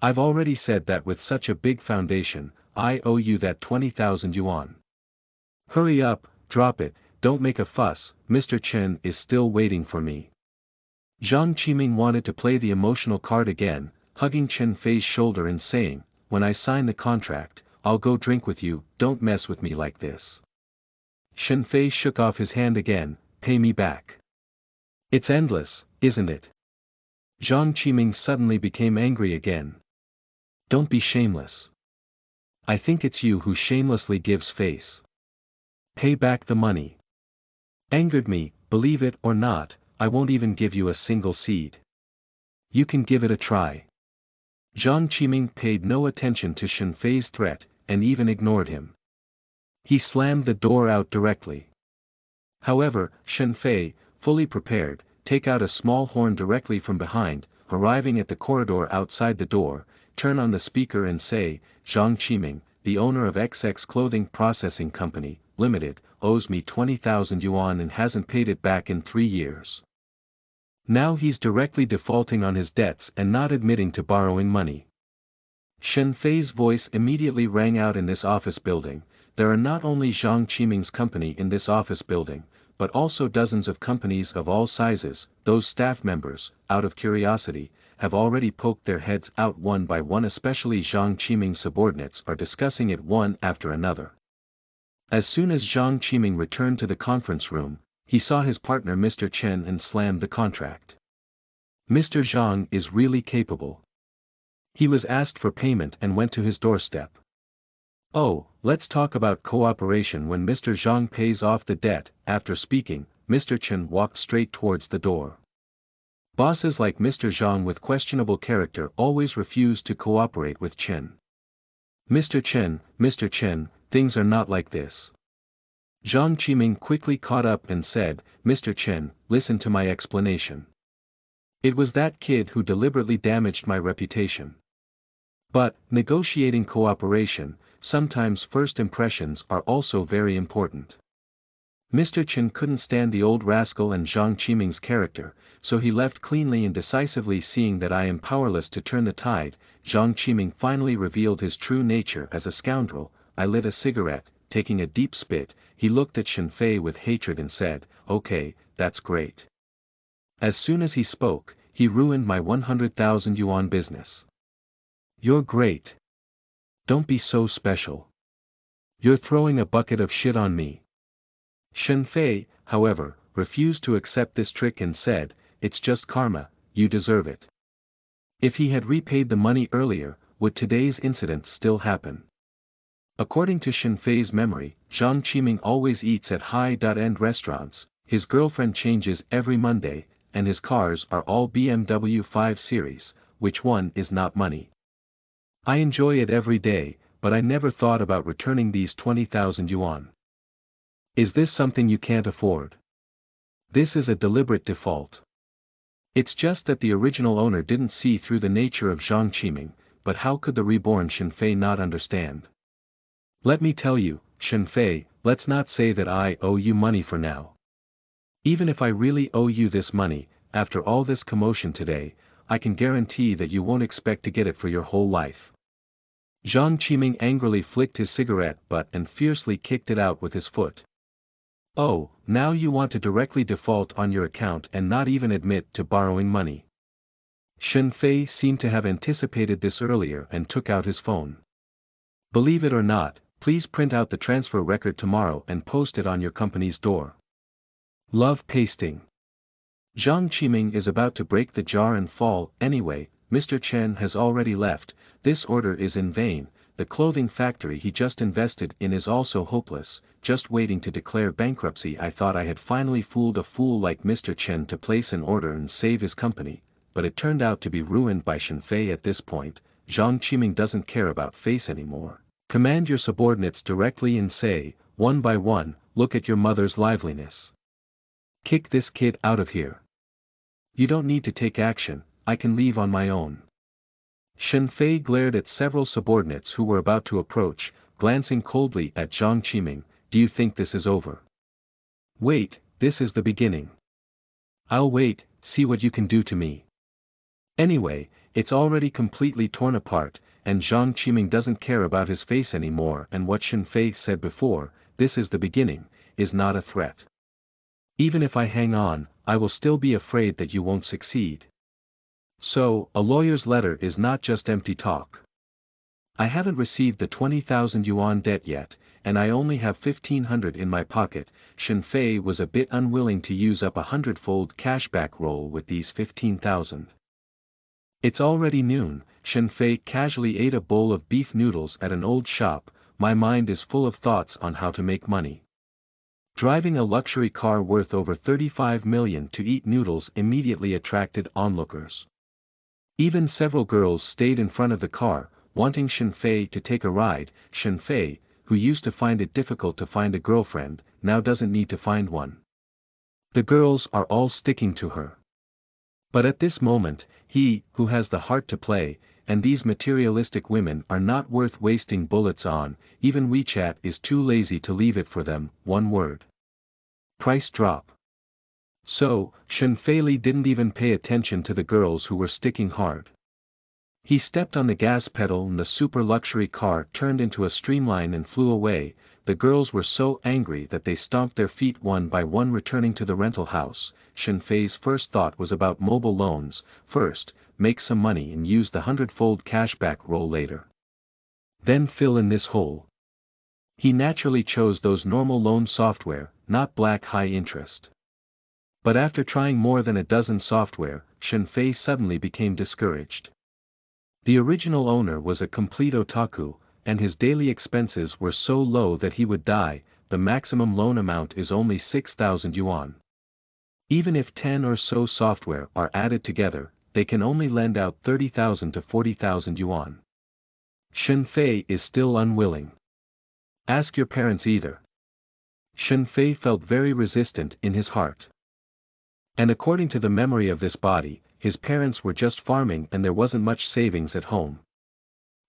I've already said that with such a big foundation, I owe you that 20,000 yuan. Hurry up, drop it, don't make a fuss, Mr. Chen is still waiting for me. Zhang Qiming wanted to play the emotional card again, hugging Shen Fei's shoulder and saying, when I sign the contract, I'll go drink with you, don't mess with me like this. Shen Fei shook off his hand again, pay me back. It's endless, isn't it? Zhang Qiming suddenly became angry again. Don't be shameless. I think it's you who shamelessly gives face. Pay back the money. Angered me, believe it or not, I won't even give you a single seed. You can give it a try. Zhang Qiming paid no attention to Shen Fei's threat, and even ignored him. He slammed the door out directly. However, Shen Fei, fully prepared, take out a small horn directly from behind, arriving at the corridor outside the door, turn on the speaker and say, Zhang Qiming, the owner of XX Clothing Processing Company, Limited, owes me 20,000 yuan and hasn't paid it back in 3 years. Now he's directly defaulting on his debts and not admitting to borrowing money. Shen Fei's voice immediately rang out in this office building. There are not only Zhang Qiming's company in this office building, but also dozens of companies of all sizes. Those staff members, out of curiosity, have already poked their heads out one by one, especially Zhang Qiming's subordinates are discussing it one after another. As soon as Zhang Qiming returned to the conference room, he saw his partner Mr. Chen and slammed the contract. Mr. Zhang is really capable. He was asked for payment and went to his doorstep. Oh, let's talk about cooperation when Mr. Zhang pays off the debt. After speaking, Mr. Chen walked straight towards the door. Bosses like Mr. Zhang with questionable character always refuse to cooperate with Chen. Mr. Chen, things are not like this. Zhang Qiming quickly caught up and said, Mr. Chen, listen to my explanation. It was that kid who deliberately damaged my reputation. But, negotiating cooperation, sometimes first impressions are also very important. Mr. Chen couldn't stand the old rascal and Zhang Qiming's character, so he left cleanly and decisively. Seeing that I am powerless to turn the tide, Zhang Qiming finally revealed his true nature as a scoundrel. I lit a cigarette, taking a deep spit. He looked at Shen Fei with hatred and said, "Okay, that's great." As soon as he spoke, he ruined my 100,000 yuan business. "You're great. Don't be so special. You're throwing a bucket of shit on me." Shen Fei, however, refused to accept this trick and said, "It's just karma, you deserve it." If he had repaid the money earlier, would today's incident still happen? According to Shen Fei's memory, Zhang Qiming always eats at high-end restaurants, his girlfriend changes every Monday, and his cars are all BMW 5 Series, which one is not money? I enjoy it every day, but I never thought about returning these 20,000 yuan. Is this something you can't afford? This is a deliberate default. It's just that the original owner didn't see through the nature of Zhang Qiming, but how could the reborn Shen Fei not understand? Let me tell you, Shen Fei, let's not say that I owe you money for now. Even if I really owe you this money, after all this commotion today, I can guarantee that you won't expect to get it for your whole life. Zhang Qiming angrily flicked his cigarette butt and fiercely kicked it out with his foot. Oh, now you want to directly default on your account and not even admit to borrowing money. Shen Fei seemed to have anticipated this earlier and took out his phone. Believe it or not, please print out the transfer record tomorrow and post it on your company's door. Love pasting. Zhang Qiming is about to break the jar and fall. Anyway, Mr. Chen has already left. This order is in vain. The clothing factory he just invested in is also hopeless, just waiting to declare bankruptcy. I thought I had finally fooled a fool like Mr. Chen to place an order and save his company, but it turned out to be ruined by Shen Fei. At this point, Zhang Qiming doesn't care about face anymore. Command your subordinates directly and say, one by one, look at your mother's liveliness. Kick this kid out of here. You don't need to take action, I can leave on my own. Shen Fei glared at several subordinates who were about to approach, glancing coldly at Zhang Qiming. Do you think this is over? Wait, this is the beginning. I'll wait, see what you can do to me. Anyway, it's already completely torn apart, and Zhang Qiming doesn't care about his face anymore. And what Shen Fei said before, this is the beginning, is not a threat. Even if I hang on, I will still be afraid that you won't succeed. So, a lawyer's letter is not just empty talk. I haven't received the 20,000 yuan debt yet, and I only have 1,500 in my pocket. Shen Fei was a bit unwilling to use up a 100-fold cashback roll with these 15,000. It's already noon. Shen Fei casually ate a bowl of beef noodles at an old shop. My mind is full of thoughts on how to make money. Driving a luxury car worth over 35 million to eat noodles immediately attracted onlookers. Even several girls stayed in front of the car, wanting Shen Fei to take a ride. Shen Fei, who used to find it difficult to find a girlfriend, now doesn't need to find one. The girls are all sticking to her. But at this moment, he, who has the heart to play, and these materialistic women are not worth wasting bullets on. Even WeChat is too lazy to leave it for them. One word. Price drop. So, Shen Fei didn't even pay attention to the girls who were sticking hard. He stepped on the gas pedal and the super luxury car turned into a streamline and flew away. The girls were so angry that they stomped their feet one by one. Returning to the rental house, Shen Fei's first thought was about mobile loans. First, make some money and use the 100-fold cashback roll later. Then fill in this hole. He naturally chose those normal loan software, not black high interest. But after trying more than a dozen software, Shen Fei suddenly became discouraged. The original owner was a complete otaku, and his daily expenses were so low that he would die. The maximum loan amount is only 6,000 yuan. Even if 10 or so software are added together, they can only lend out 30,000 to 40,000 yuan. Shen Fei is still unwilling. Ask your parents either. Shen Fei felt very resistant in his heart. And according to the memory of this body, his parents were just farming and there wasn't much savings at home.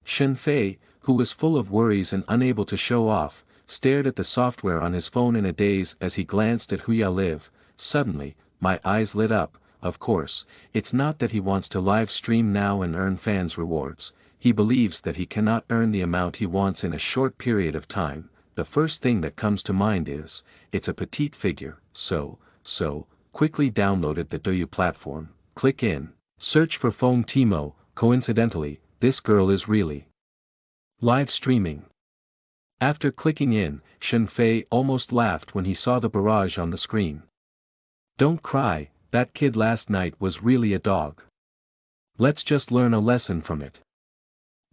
Shen Fei, who was full of worries and unable to show off, stared at the software on his phone in a daze as he glanced at Huya live. Suddenly, my eyes lit up. Of course, it's not that he wants to live stream now and earn fans rewards, he believes that he cannot earn the amount he wants in a short period of time. The first thing that comes to mind is, it's a petite figure, so, quickly downloaded the Douyu platform, click in, search for Feng Timo. Coincidentally, this girl is really live streaming. After clicking in, Shen Fei almost laughed when he saw the barrage on the screen. Don't cry, that kid last night was really a dog. Let's just learn a lesson from it.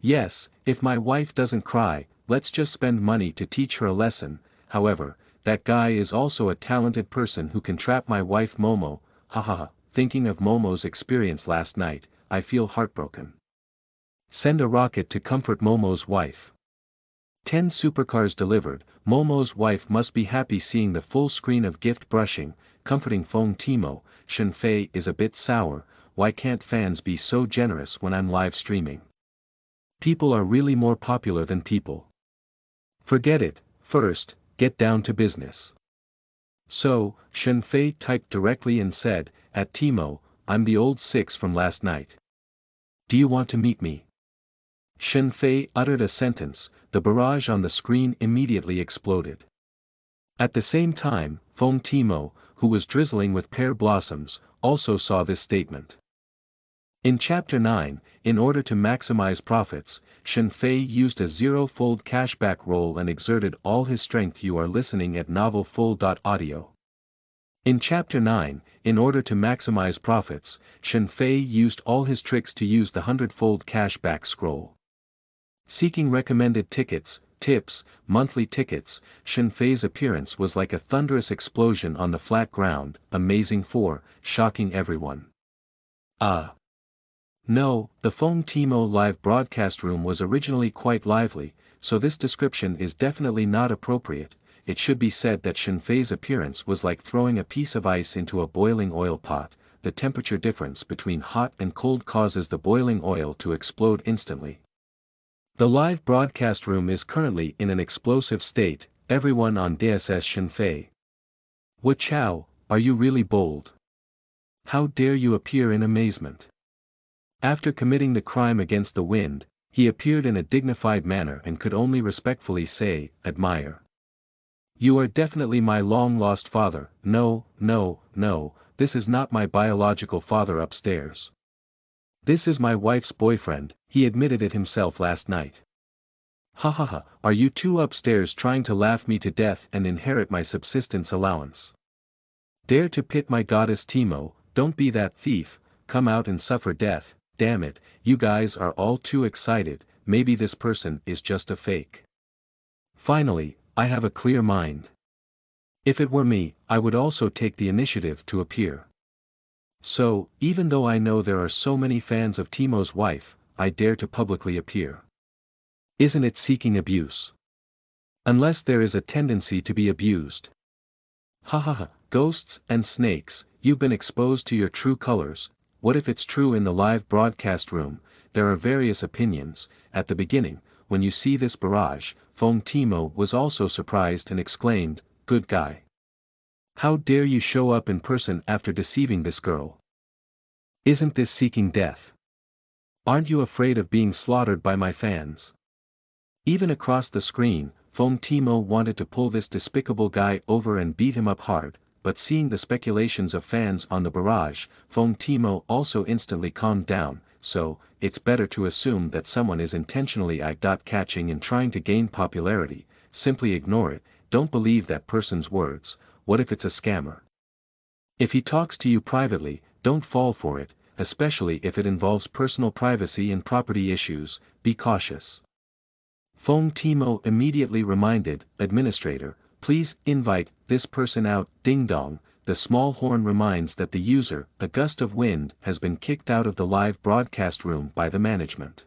Yes, if my wife doesn't cry, let's just spend money to teach her a lesson. However, that guy is also a talented person who can trap my wife Momo. Hahaha, thinking of Momo's experience last night, I feel heartbroken. Send a rocket to comfort Momo's wife. 10 supercars delivered. Momo's wife must be happy seeing the full screen of gift brushing, comforting Feng Timo. Shen Fei is a bit sour, why can't fans be so generous when I'm live streaming? People are really more popular than people. Forget it, first, get down to business. So, Shen Fei typed directly and said, at Timo, I'm the old 6 from last night. Do you want to meet me? Shen Fei uttered a sentence, the barrage on the screen immediately exploded. At the same time, Feng Timo, who was drizzling with pear blossoms, also saw this statement. In Chapter 9, in order to maximize profits, Shen Fei used a 0-fold cashback roll and exerted all his strength. You are listening at novelfull.audio. In Chapter 9, in order to maximize profits, Shen Fei used all his tricks to use the 100-fold cashback scroll. Seeking recommended tickets, tips, monthly tickets, Shen Fei's appearance was like a thunderous explosion on the flat ground, amazing for, shocking everyone. No, the Feng Timo live broadcast room was originally quite lively, so this description is definitely not appropriate. It should be said that Shen Fei's appearance was like throwing a piece of ice into a boiling oil pot. The temperature difference between hot and cold causes the boiling oil to explode instantly. The live broadcast room is currently in an explosive state. Everyone on DSS Shen Fei. What chow, are you really bold? How dare you appear in amazement? After committing the crime against the wind, he appeared in a dignified manner and could only respectfully say, admire. You are definitely my long-lost father. No, this is not my biological father upstairs. This is my wife's boyfriend, he admitted it himself last night. Hahaha, are you two upstairs trying to laugh me to death and inherit my subsistence allowance? Dare to pit my goddess Timo, don't be that thief, come out and suffer death. Damn it, you guys are all too excited, maybe this person is just a fake. Finally, I have a clear mind. If it were me, I would also take the initiative to appear. So, even though I know there are so many fans of Timo's wife, I dare to publicly appear. Isn't it seeking abuse? Unless there is a tendency to be abused. Hahaha, ghosts and snakes, you've been exposed to your true colors. What if it's true in the live broadcast room? There are various opinions. At the beginning, when you see this barrage, Feng Timo was also surprised and exclaimed, good guy. How dare you show up in person after deceiving this girl? Isn't this seeking death? Aren't you afraid of being slaughtered by my fans? Even across the screen, Feng Timo wanted to pull this despicable guy over and beat him up hard, but seeing the speculations of fans on the barrage, Feng Timo also instantly calmed down. So, it's better to assume that someone is intentionally eye-catching and trying to gain popularity. Simply ignore it, don't believe that person's words. What if it's a scammer? If he talks to you privately, don't fall for it, especially if it involves personal privacy and property issues. Be cautious. Feng Timo immediately reminded, administrator, please invite this person out. Ding dong, the small horn reminds that the user, a gust of wind, has been kicked out of the live broadcast room by the management.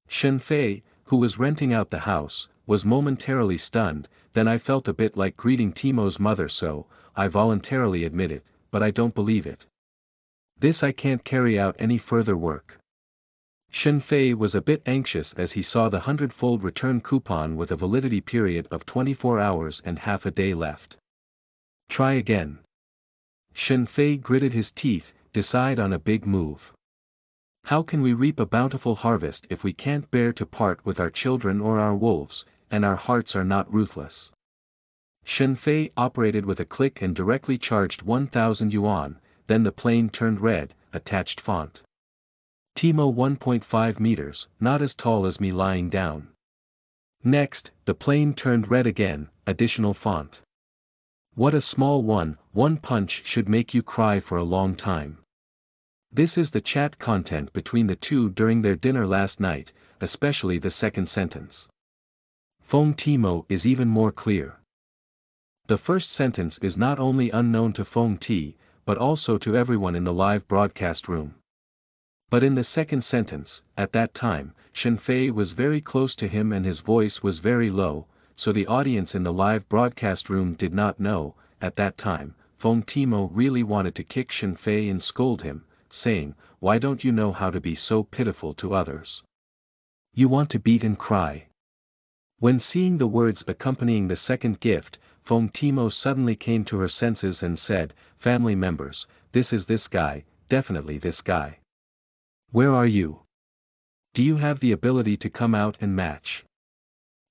Shen Fei, who was renting out the house, was momentarily stunned. Then I felt a bit like greeting Timo's mother, so I voluntarily admit it, but I don't believe it. This I can't carry out any further work. Shen Fei was a bit anxious as he saw the 100-fold return coupon with a validity period of 24 hours and half a day left. Try again. Shen Fei gritted his teeth, decide on a big move. How can we reap a bountiful harvest if we can't bear to part with our children or our wolves, and our hearts are not ruthless? Shen Fei operated with a click and directly charged 1,000 yuan, then the plane turned red, attached font. Timo 1.5 meters, not as tall as me lying down. Next, the plane turned red again, additional font. What a small one punch should make you cry for a long time. This is the chat content between the two during their dinner last night, especially the second sentence. Feng Timo is even more clear. The first sentence is not only unknown to Feng T, but also to everyone in the live broadcast room. But in the second sentence, at that time, Shen Fei was very close to him and his voice was very low, so the audience in the live broadcast room did not know. At that time, Feng Timo really wanted to kick Shen Fei and scold him, saying, "Why don't you know how to be so pitiful to others? You want to beat and cry." When seeing the words accompanying the second gift, Feng Timo suddenly came to her senses and said, "Family members, this is this guy, definitely this guy. Where are you? Do you have the ability to come out and match?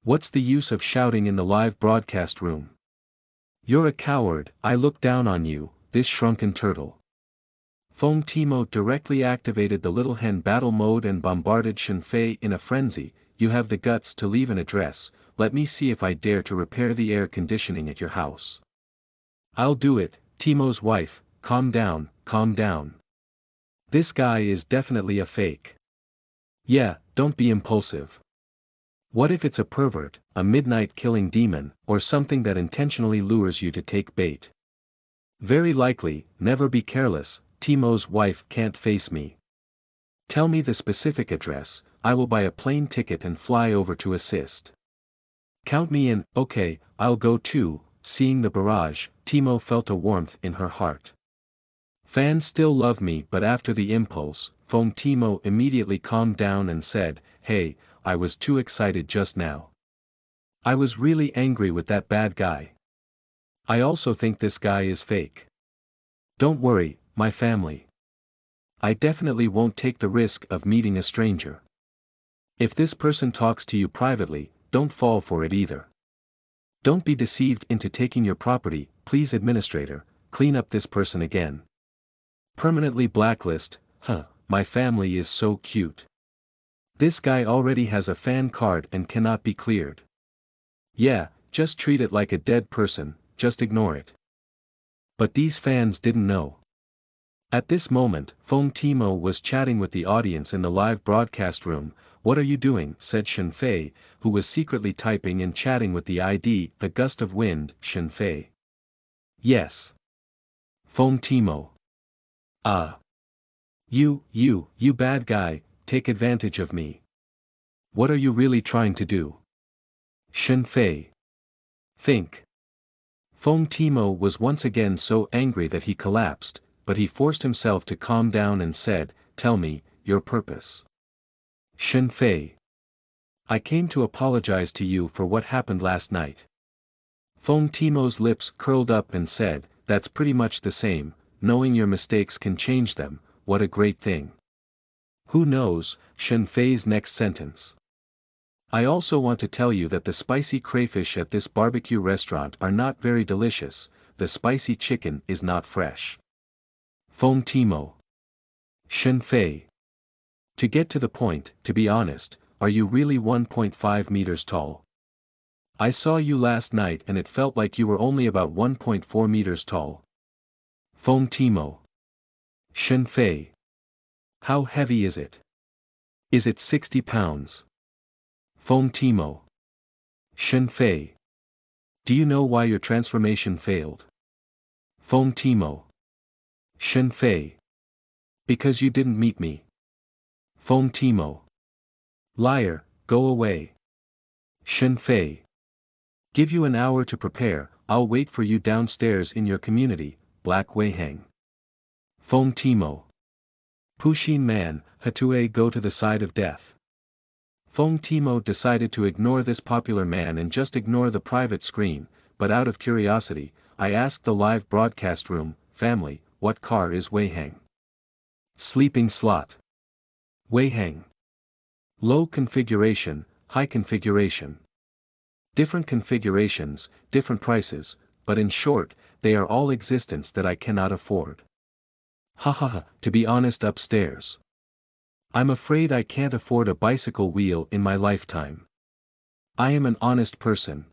What's the use of shouting in the live broadcast room? You're a coward, I look down on you, this shrunken turtle." Feng Timo directly activated the little hen battle mode and bombarded Shen Fei in a frenzy. "You have the guts to leave an address, let me see if I dare to repair the air conditioning at your house." "I'll do it, Timo's wife, calm down, calm down. This guy is definitely a fake. Yeah, don't be impulsive. What if it's a pervert, a midnight killing demon, or something that intentionally lures you to take bait? Very likely, never be careless, Timo's wife can't face me. Tell me the specific address, I will buy a plane ticket and fly over to assist. Count me in." "Okay, I'll go too." Seeing the barrage, Timo felt a warmth in her heart. Fans still love me, but after the impulse, Feng Timo immediately calmed down and said, "Hey, I was too excited just now. I was really angry with that bad guy. I also think this guy is fake. Don't worry, my family. I definitely won't take the risk of meeting a stranger. If this person talks to you privately, don't fall for it either. Don't be deceived into taking your property, please administrator, clean up this person again. Permanently blacklist, my family is so cute. This guy already has a fan card and cannot be cleared. Yeah, just treat it like a dead person, just ignore it." But these fans didn't know. At this moment, Feng Timo was chatting with the audience in the live broadcast room. "What are you doing?" said Shen Fei, who was secretly typing and chatting with the ID, "A gust of wind." Shen Fei. "Yes. Feng Timo. Ah. You bad guy, take advantage of me. What are you really trying to do?" Shen Fei. "Think." Feng Timo was once again so angry that he collapsed, but he forced himself to calm down and said, "Tell me, your purpose." Shen Fei. "I came to apologize to you for what happened last night." Feng Timo's lips curled up and said, "That's pretty much the same, knowing your mistakes can change them, what a great thing." Who knows, Shen Fei's next sentence. "I also want to tell you that the spicy crayfish at this barbecue restaurant are not very delicious, the spicy chicken is not fresh." Feng Timo. Shen Fei. "To get to the point, to be honest, are you really 1.5 meters tall? I saw you last night and it felt like you were only about 1.4 meters tall." Feng Timo. Shen Fei. "How heavy is it? Is it 60 pounds? Feng Timo. Shen Fei. "Do you know why your transformation failed?" Feng Timo. Shen Fei. "Because you didn't meet me." Feng Timo. "Liar, go away." Shen Fei. "Give you an hour to prepare, I'll wait for you downstairs in your community, Black Wei Heng." Feng Timo. Puxin man, Hatue go to the side of death. Feng Timo decided to ignore this popular man and just ignore the private screen, but out of curiosity, I asked the live broadcast room, family, what car is Weihang? Sleeping slot. Weihang. Low configuration, high configuration. Different configurations, different prices, but in short, they are all existence that I cannot afford. Hahaha, to be honest upstairs. I'm afraid I can't afford a bicycle wheel in my lifetime. I am an honest person.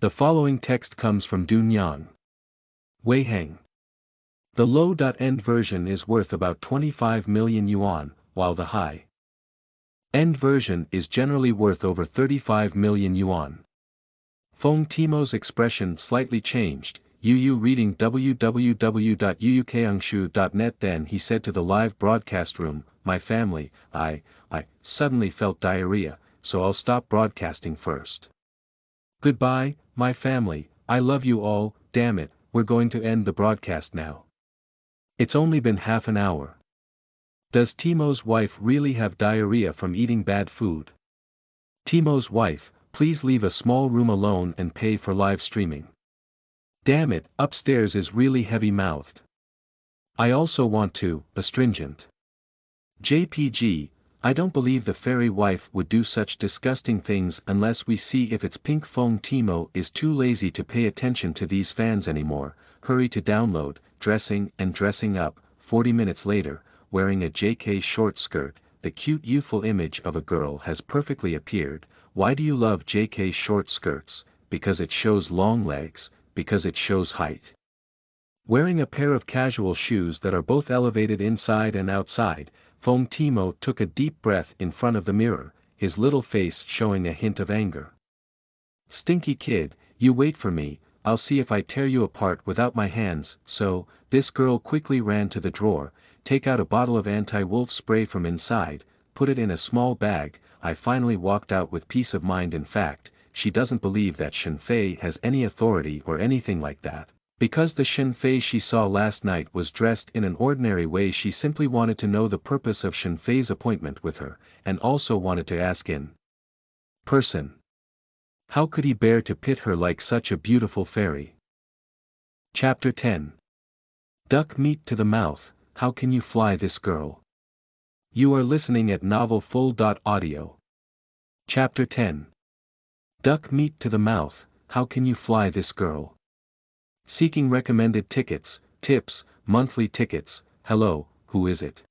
The following text comes from Dunyan. Weihang. The low-end version is worth about 25 million yuan, while the high-end version is generally worth over 35 million yuan. Feng Timo's expression slightly changed. Yu reading www.yuyukangshu.net. Then he said to the live broadcast room, my family, I suddenly felt diarrhea, so I'll stop broadcasting first. Goodbye, my family, I love you all, damn it, we're going to end the broadcast now. It's only been half an hour. Does Timo's wife really have diarrhea from eating bad food? Timo's wife, please leave a small room alone and pay for live streaming. Damn it, upstairs is really heavy-mouthed. I also want to, astringent. JPG, I don't believe the fairy wife would do such disgusting things unless we see if it's pink. Feng Timo is too lazy to pay attention to these fans anymore, hurry to download, dressing and dressing up, 40 minutes later, wearing a JK short skirt, the cute youthful image of a girl has perfectly appeared. Why do you love JK short skirts? Because it shows long legs, because it shows height. Wearing a pair of casual shoes that are both elevated inside and outside, Feng Timo took a deep breath in front of the mirror, his little face showing a hint of anger. Stinky kid, you wait for me, I'll see if I tear you apart without my hands. So, this girl quickly ran to the drawer, take out a bottle of anti-wolf spray from inside, put it in a small bag. I finally walked out with peace of mind. In fact, she doesn't believe that Shen Fei has any authority or anything like that. Because the Shen Fei she saw last night was dressed in an ordinary way, she simply wanted to know the purpose of Shen Fei's appointment with her, and also wanted to ask in person. How could he bear to pit her like such a beautiful fairy? Chapter 10. Duck meat to the mouth, how can you fly this girl? You are listening at Novel Full.audio. Chapter 10. Duck meat to the mouth, how can you fly this girl? Seeking recommended tickets, tips, monthly tickets, hello, who is it?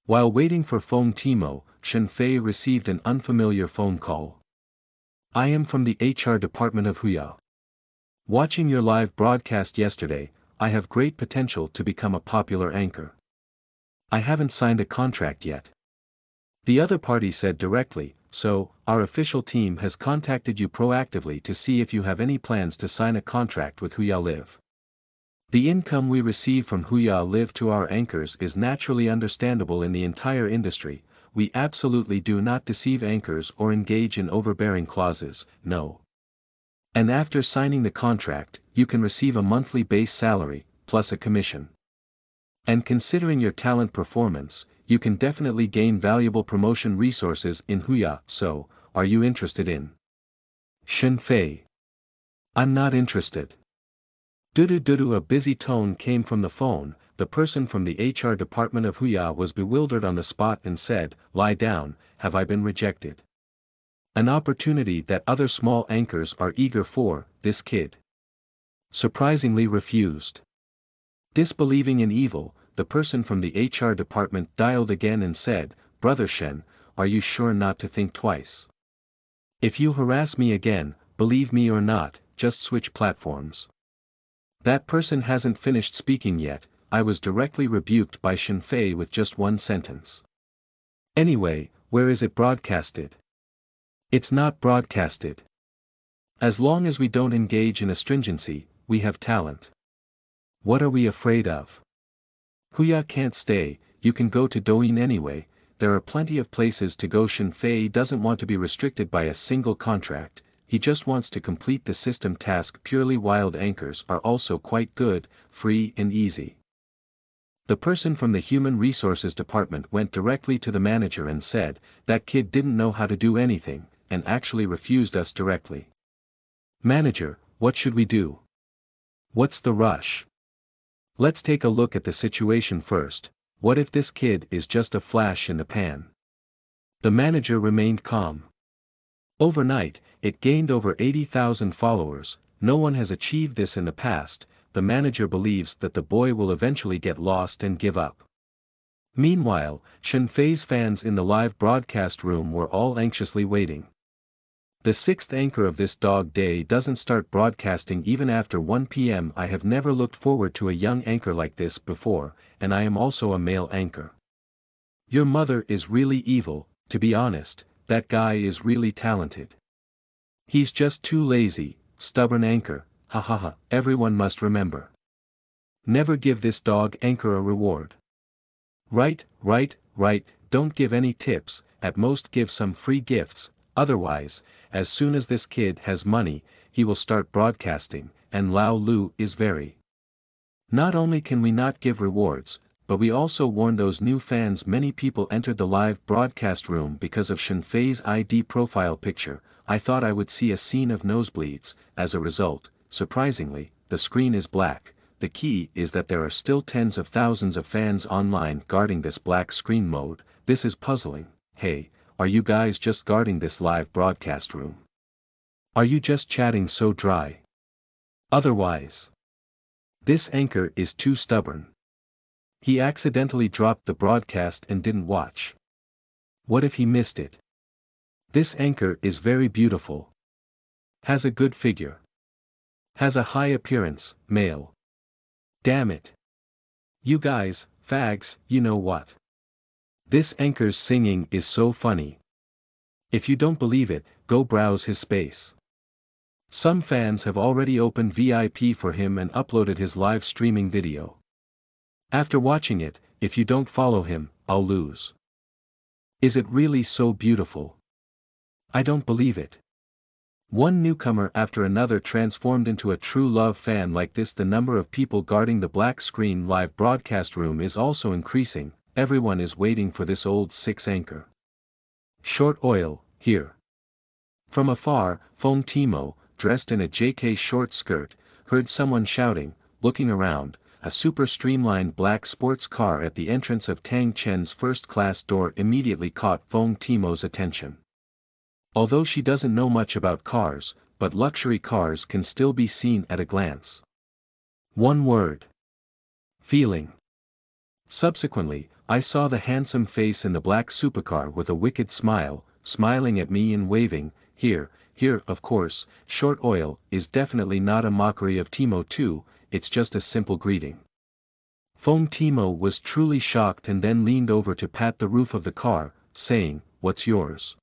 While waiting for Feng Timo, Shen Fei received an unfamiliar phone call. I am from the HR department of Huya. Watching your live broadcast yesterday, I have great potential to become a popular anchor. I haven't signed a contract yet. The other party said directly, so, our official team has contacted you proactively to see if you have any plans to sign a contract with Huya Live. The income we receive from Huya Live to our anchors is naturally understandable in the entire industry. We absolutely do not deceive anchors or engage in overbearing clauses, no. And after signing the contract, you can receive a monthly base salary, plus a commission. And considering your talent performance, you can definitely gain valuable promotion resources in Huya. So, are you interested in? Shen Fei. I'm not interested. Dudu, a busy tone came from the phone. The person from the HR department of Huya was bewildered on the spot and said, lie down, have I been rejected? An opportunity that other small anchors are eager for, this kid surprisingly refused. Disbelieving in evil, the person from the HR department dialed again and said, Brother Shen, are you sure not to think twice? If you harass me again, believe me or not, just switch platforms. That person hasn't finished speaking yet. I was directly rebuked by Shen Fei with just one sentence. Anyway, where is it broadcasted? It's not broadcasted. As long as we don't engage in astringency, we have talent. What are we afraid of? Huya can't stay, you can go to Douyin anyway, there are plenty of places to go. Shen Fei doesn't want to be restricted by a single contract, he just wants to complete the system task purely. Wild anchors are also quite good, free and easy. The person from the Human Resources Department went directly to the manager and said, "That kid didn't know how to do anything, and actually refused us directly. Manager, what should we do? What's the rush? Let's take a look at the situation first. What if this kid is just a flash in the pan?" The manager remained calm. Overnight, it gained over 80,000 followers. No one has achieved this in the past. The manager believes that the boy will eventually get lost and give up. Meanwhile, Shen Fei's fans in the live broadcast room were all anxiously waiting. The sixth anchor of this dog day doesn't start broadcasting even after 1 p.m. I have never looked forward to a young anchor like this before, and I am also a male anchor. Your mother is really evil. To be honest, that guy is really talented. He's just too lazy, stubborn anchor, ha ha ha. Everyone must remember. Never give this dog anchor a reward. Right, don't give any tips, at most give some free gifts, otherwise, as soon as this kid has money, he will start broadcasting, and Lao Lu is very. Not only can we not give rewards, but we also warn those new fans. Many people entered the live broadcast room because of Shen Fei's ID profile picture. I thought I would see a scene of nosebleeds. As a result, surprisingly, the screen is black. The key is that there are still tens of thousands of fans online guarding this black screen mode. This is puzzling. Hey, are you guys just guarding this live broadcast room? Are you just chatting so dry? Otherwise, this anchor is too stubborn. He accidentally dropped the broadcast and didn't watch. What if he missed it? This anchor is very beautiful. Has a good figure. Has a high appearance, male. Damn it. You guys, fags, you know what? This anchor's singing is so funny. If you don't believe it, go browse his space. Some fans have already opened VIP for him and uploaded his live streaming video. After watching it, if you don't follow him, I'll lose. Is it really so beautiful? I don't believe it. One newcomer after another transformed into a true love fan like this. The number of people guarding the black screen live broadcast room is also increasing. Everyone is waiting for this old six anchor. Short oil, here. From afar, Feng Timo, dressed in a JK short skirt, heard someone shouting. Looking around, a super streamlined black sports car at the entrance of Tang Chen's first-class door immediately caught Feng Timo's attention. Although she doesn't know much about cars, but luxury cars can still be seen at a glance. One word. Feeling. Subsequently, I saw the handsome face in the black supercar with a wicked smile, smiling at me and waving, here, of course. Short oil is definitely not a mockery of Timo too, it's just a simple greeting. Feng Timo was truly shocked and then leaned over to pat the roof of the car, saying, "What's yours?"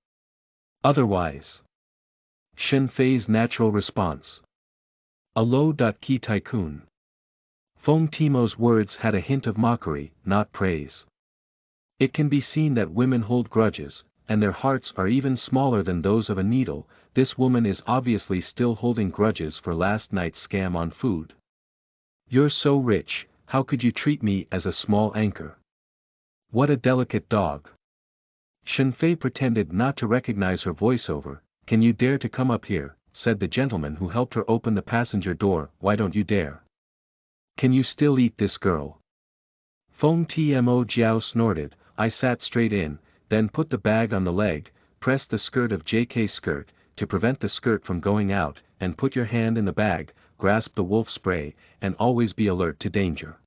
Otherwise. Shen Fei's natural response. A low-key tycoon. Feng Timo's words had a hint of mockery, not praise. It can be seen that women hold grudges, and their hearts are even smaller than those of a needle. This woman is obviously still holding grudges for last night's scam on food. You're so rich, how could you treat me as a small anchor? What a delicate dog. Shen Fei pretended not to recognize her voiceover. Can you dare to come up here, said the gentleman who helped her open the passenger door. Why don't you dare? Can you still eat this girl? Feng Timo Jiao snorted. I sat straight in, then put the bag on the leg, pressed the skirt of JK skirt, to prevent the skirt from going out, and put your hand in the bag, grasp the wolf spray, and always be alert to danger.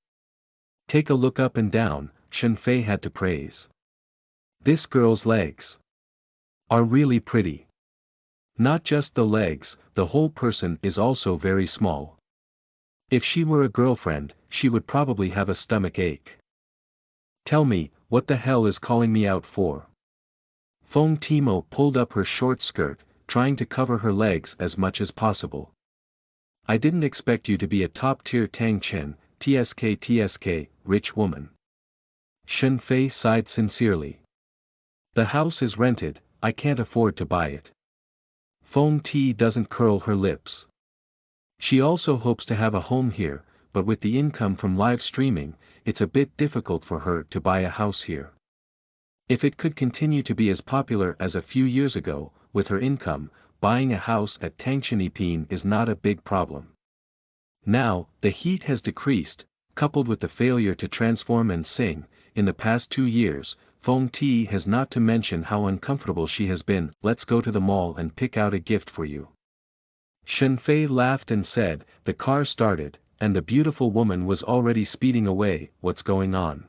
Take a look up and down, Shen Fei had to praise. This girl's legs are really pretty. Not just the legs, the whole person is also very small. If she were a girlfriend, she would probably have a stomach ache. Tell me, what the hell is calling me out for? Feng Timo pulled up her short skirt, trying to cover her legs as much as possible. I didn't expect you to be a top-tier Tang Chen, TSK, rich woman. Shen Fei sighed sincerely. The house is rented, I can't afford to buy it. Feng T doesn't curl her lips. She also hopes to have a home here, but with the income from live streaming, it's a bit difficult for her to buy a house here. If it could continue to be as popular as a few years ago, with her income, buying a house at Tangshan EP1-10 is not a big problem. Now, the heat has decreased, coupled with the failure to transform and sing, in the past 2 years, Feng Timo has not to mention how uncomfortable she has been. Let's go to the mall and pick out a gift for you. Shen Fei laughed and said. The car started, and the beautiful woman was already speeding away. What's going on?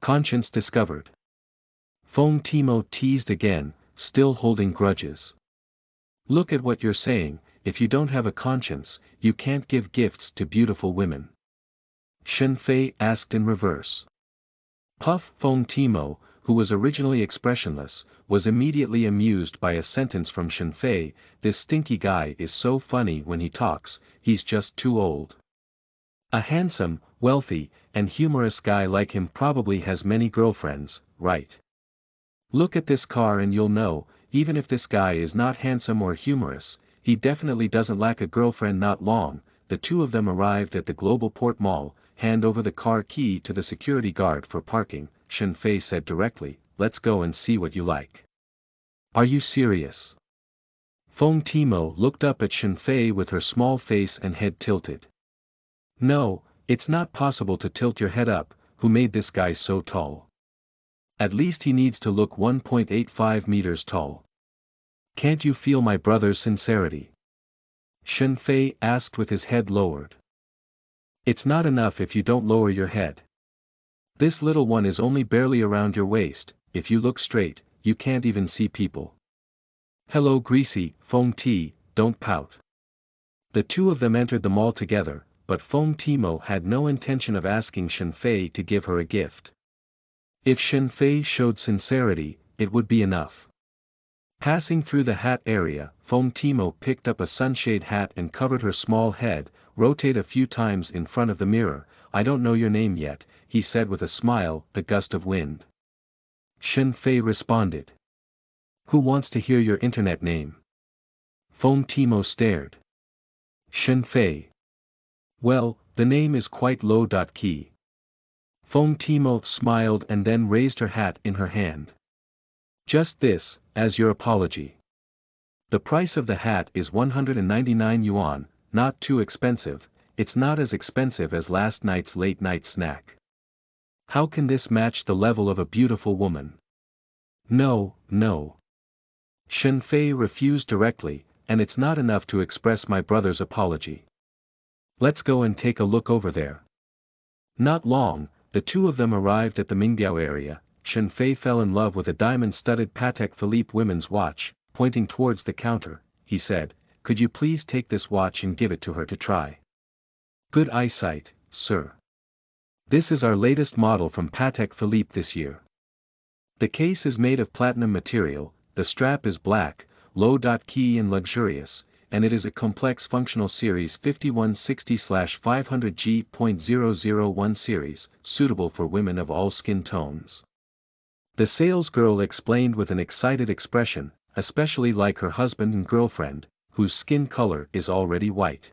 Conscience discovered. Feng Timo teased again, still holding grudges. Look at what you're saying, if you don't have a conscience, you can't give gifts to beautiful women. Shen Fei asked in reverse. Puff. Feng Timo, who was originally expressionless, was immediately amused by a sentence from Shen Fei. This stinky guy is so funny when he talks, he's just too old. A handsome, wealthy, and humorous guy like him probably has many girlfriends, right? Look at this car and you'll know, even if this guy is not handsome or humorous, he definitely doesn't lack a girlfriend. Not long, the two of them arrived at the Global Port Mall. Hand over the car key to the security guard for parking, Shen Fei said directly. Let's go and see what you like. Are you serious? Feng Timo looked up at Shen Fei with her small face and head tilted. No, it's not possible to tilt your head up. Who made this guy so tall? At least he needs to look 1.85 meters tall. Can't you feel my brother's sincerity? Shen Fei asked with his head lowered. It's not enough if you don't lower your head. This little one is only barely around your waist. If you look straight, you can't even see people. Hello greasy, Feng Timo, don't pout. The two of them entered the mall together, but Feng Timo had no intention of asking Shen Fei to give her a gift. If Shen Fei showed sincerity, it would be enough. Passing through the hat area, Feng Timo picked up a sunshade hat and covered her small head. Rotate a few times in front of the mirror. I don't know your name yet, he said with a smile. A gust of wind. Shen Fei responded. Who wants to hear your internet name? Feng Timo stared. Shen Fei. Well, the name is quite low. Key. Feng Timo smiled and then raised her hat in her hand. Just this, as your apology. The price of the hat is 199 yuan. Not too expensive. It's not as expensive as last night's late night snack. How can this match the level of a beautiful woman? No, no. Shen Fei refused directly, and it's not enough to express my brother's apology. Let's go and take a look over there. Not long, the two of them arrived at the Mingbiao area. Shen Fei fell in love with a diamond-studded Patek Philippe women's watch. Pointing towards the counter, he said, could you please take this watch and give it to her to try? Good eyesight, sir. This is our latest model from Patek Philippe this year. The case is made of platinum material, the strap is black, low-key and luxurious, and it is a complex functional series 5160/500G.001 series, suitable for women of all skin tones. The salesgirl explained with an excited expression, especially like her husband and girlfriend, whose skin color is already white.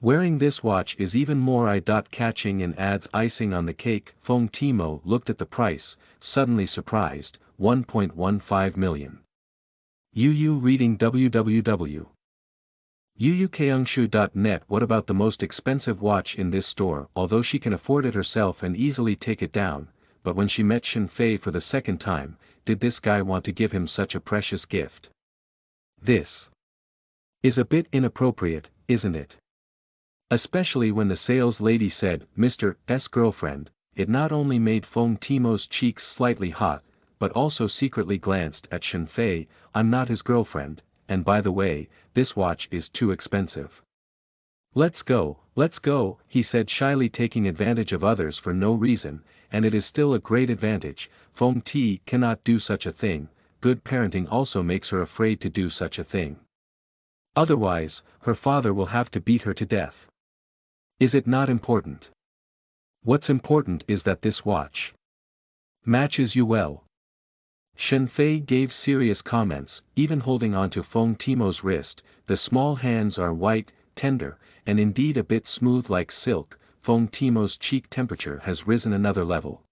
Wearing this watch is even more eye-catching and adds icing on the cake. Feng Timo looked at the price, suddenly surprised. 1.15 million. Yu reading www.yuyukeungshu.net. What about the most expensive watch in this store? Although she can afford it herself and easily take it down, but when she met Shen Fei for the second time, did this guy want to give him such a precious gift? This is a bit inappropriate, isn't it? Especially when the sales lady said, Mr. S. girlfriend. It not only made Feng Timo's cheeks slightly hot, but also secretly glanced at Shen Fei. I'm not his girlfriend, and by the way, this watch is too expensive. Let's go, he said shyly, taking advantage of others for no reason, and it is still a great advantage. Feng Timo cannot do such a thing. Good parenting also makes her afraid to do such a thing. Otherwise, her father will have to beat her to death. Is it not important? What's important is that this watch matches you well. Shen Fei gave serious comments, even holding on to Feng Timo's wrist. The small hands are white, tender, and indeed a bit smooth like silk. Feng Timo's cheek temperature has risen another level.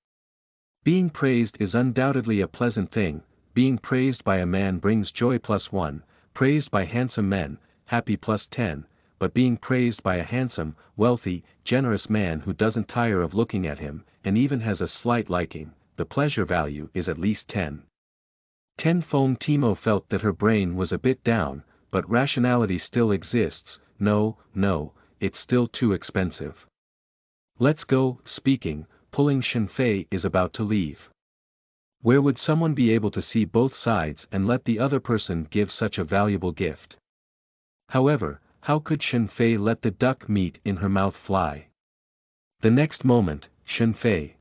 Being praised is undoubtedly a pleasant thing. Being praised by a man brings joy +1, praised by handsome men, happy +10, but being praised by a handsome, wealthy, generous man who doesn't tire of looking at him, and even has a slight liking, the pleasure value is at least 10. 10. Feng Timo felt that her brain was a bit down, but rationality still exists. No, it's still too expensive. Let's go. Speaking, pulling Shen Fei is about to leave. Where would someone be able to see both sides and let the other person give such a valuable gift? However, how could Shen Fei let the duck meat in her mouth fly? The next moment, Shen Fei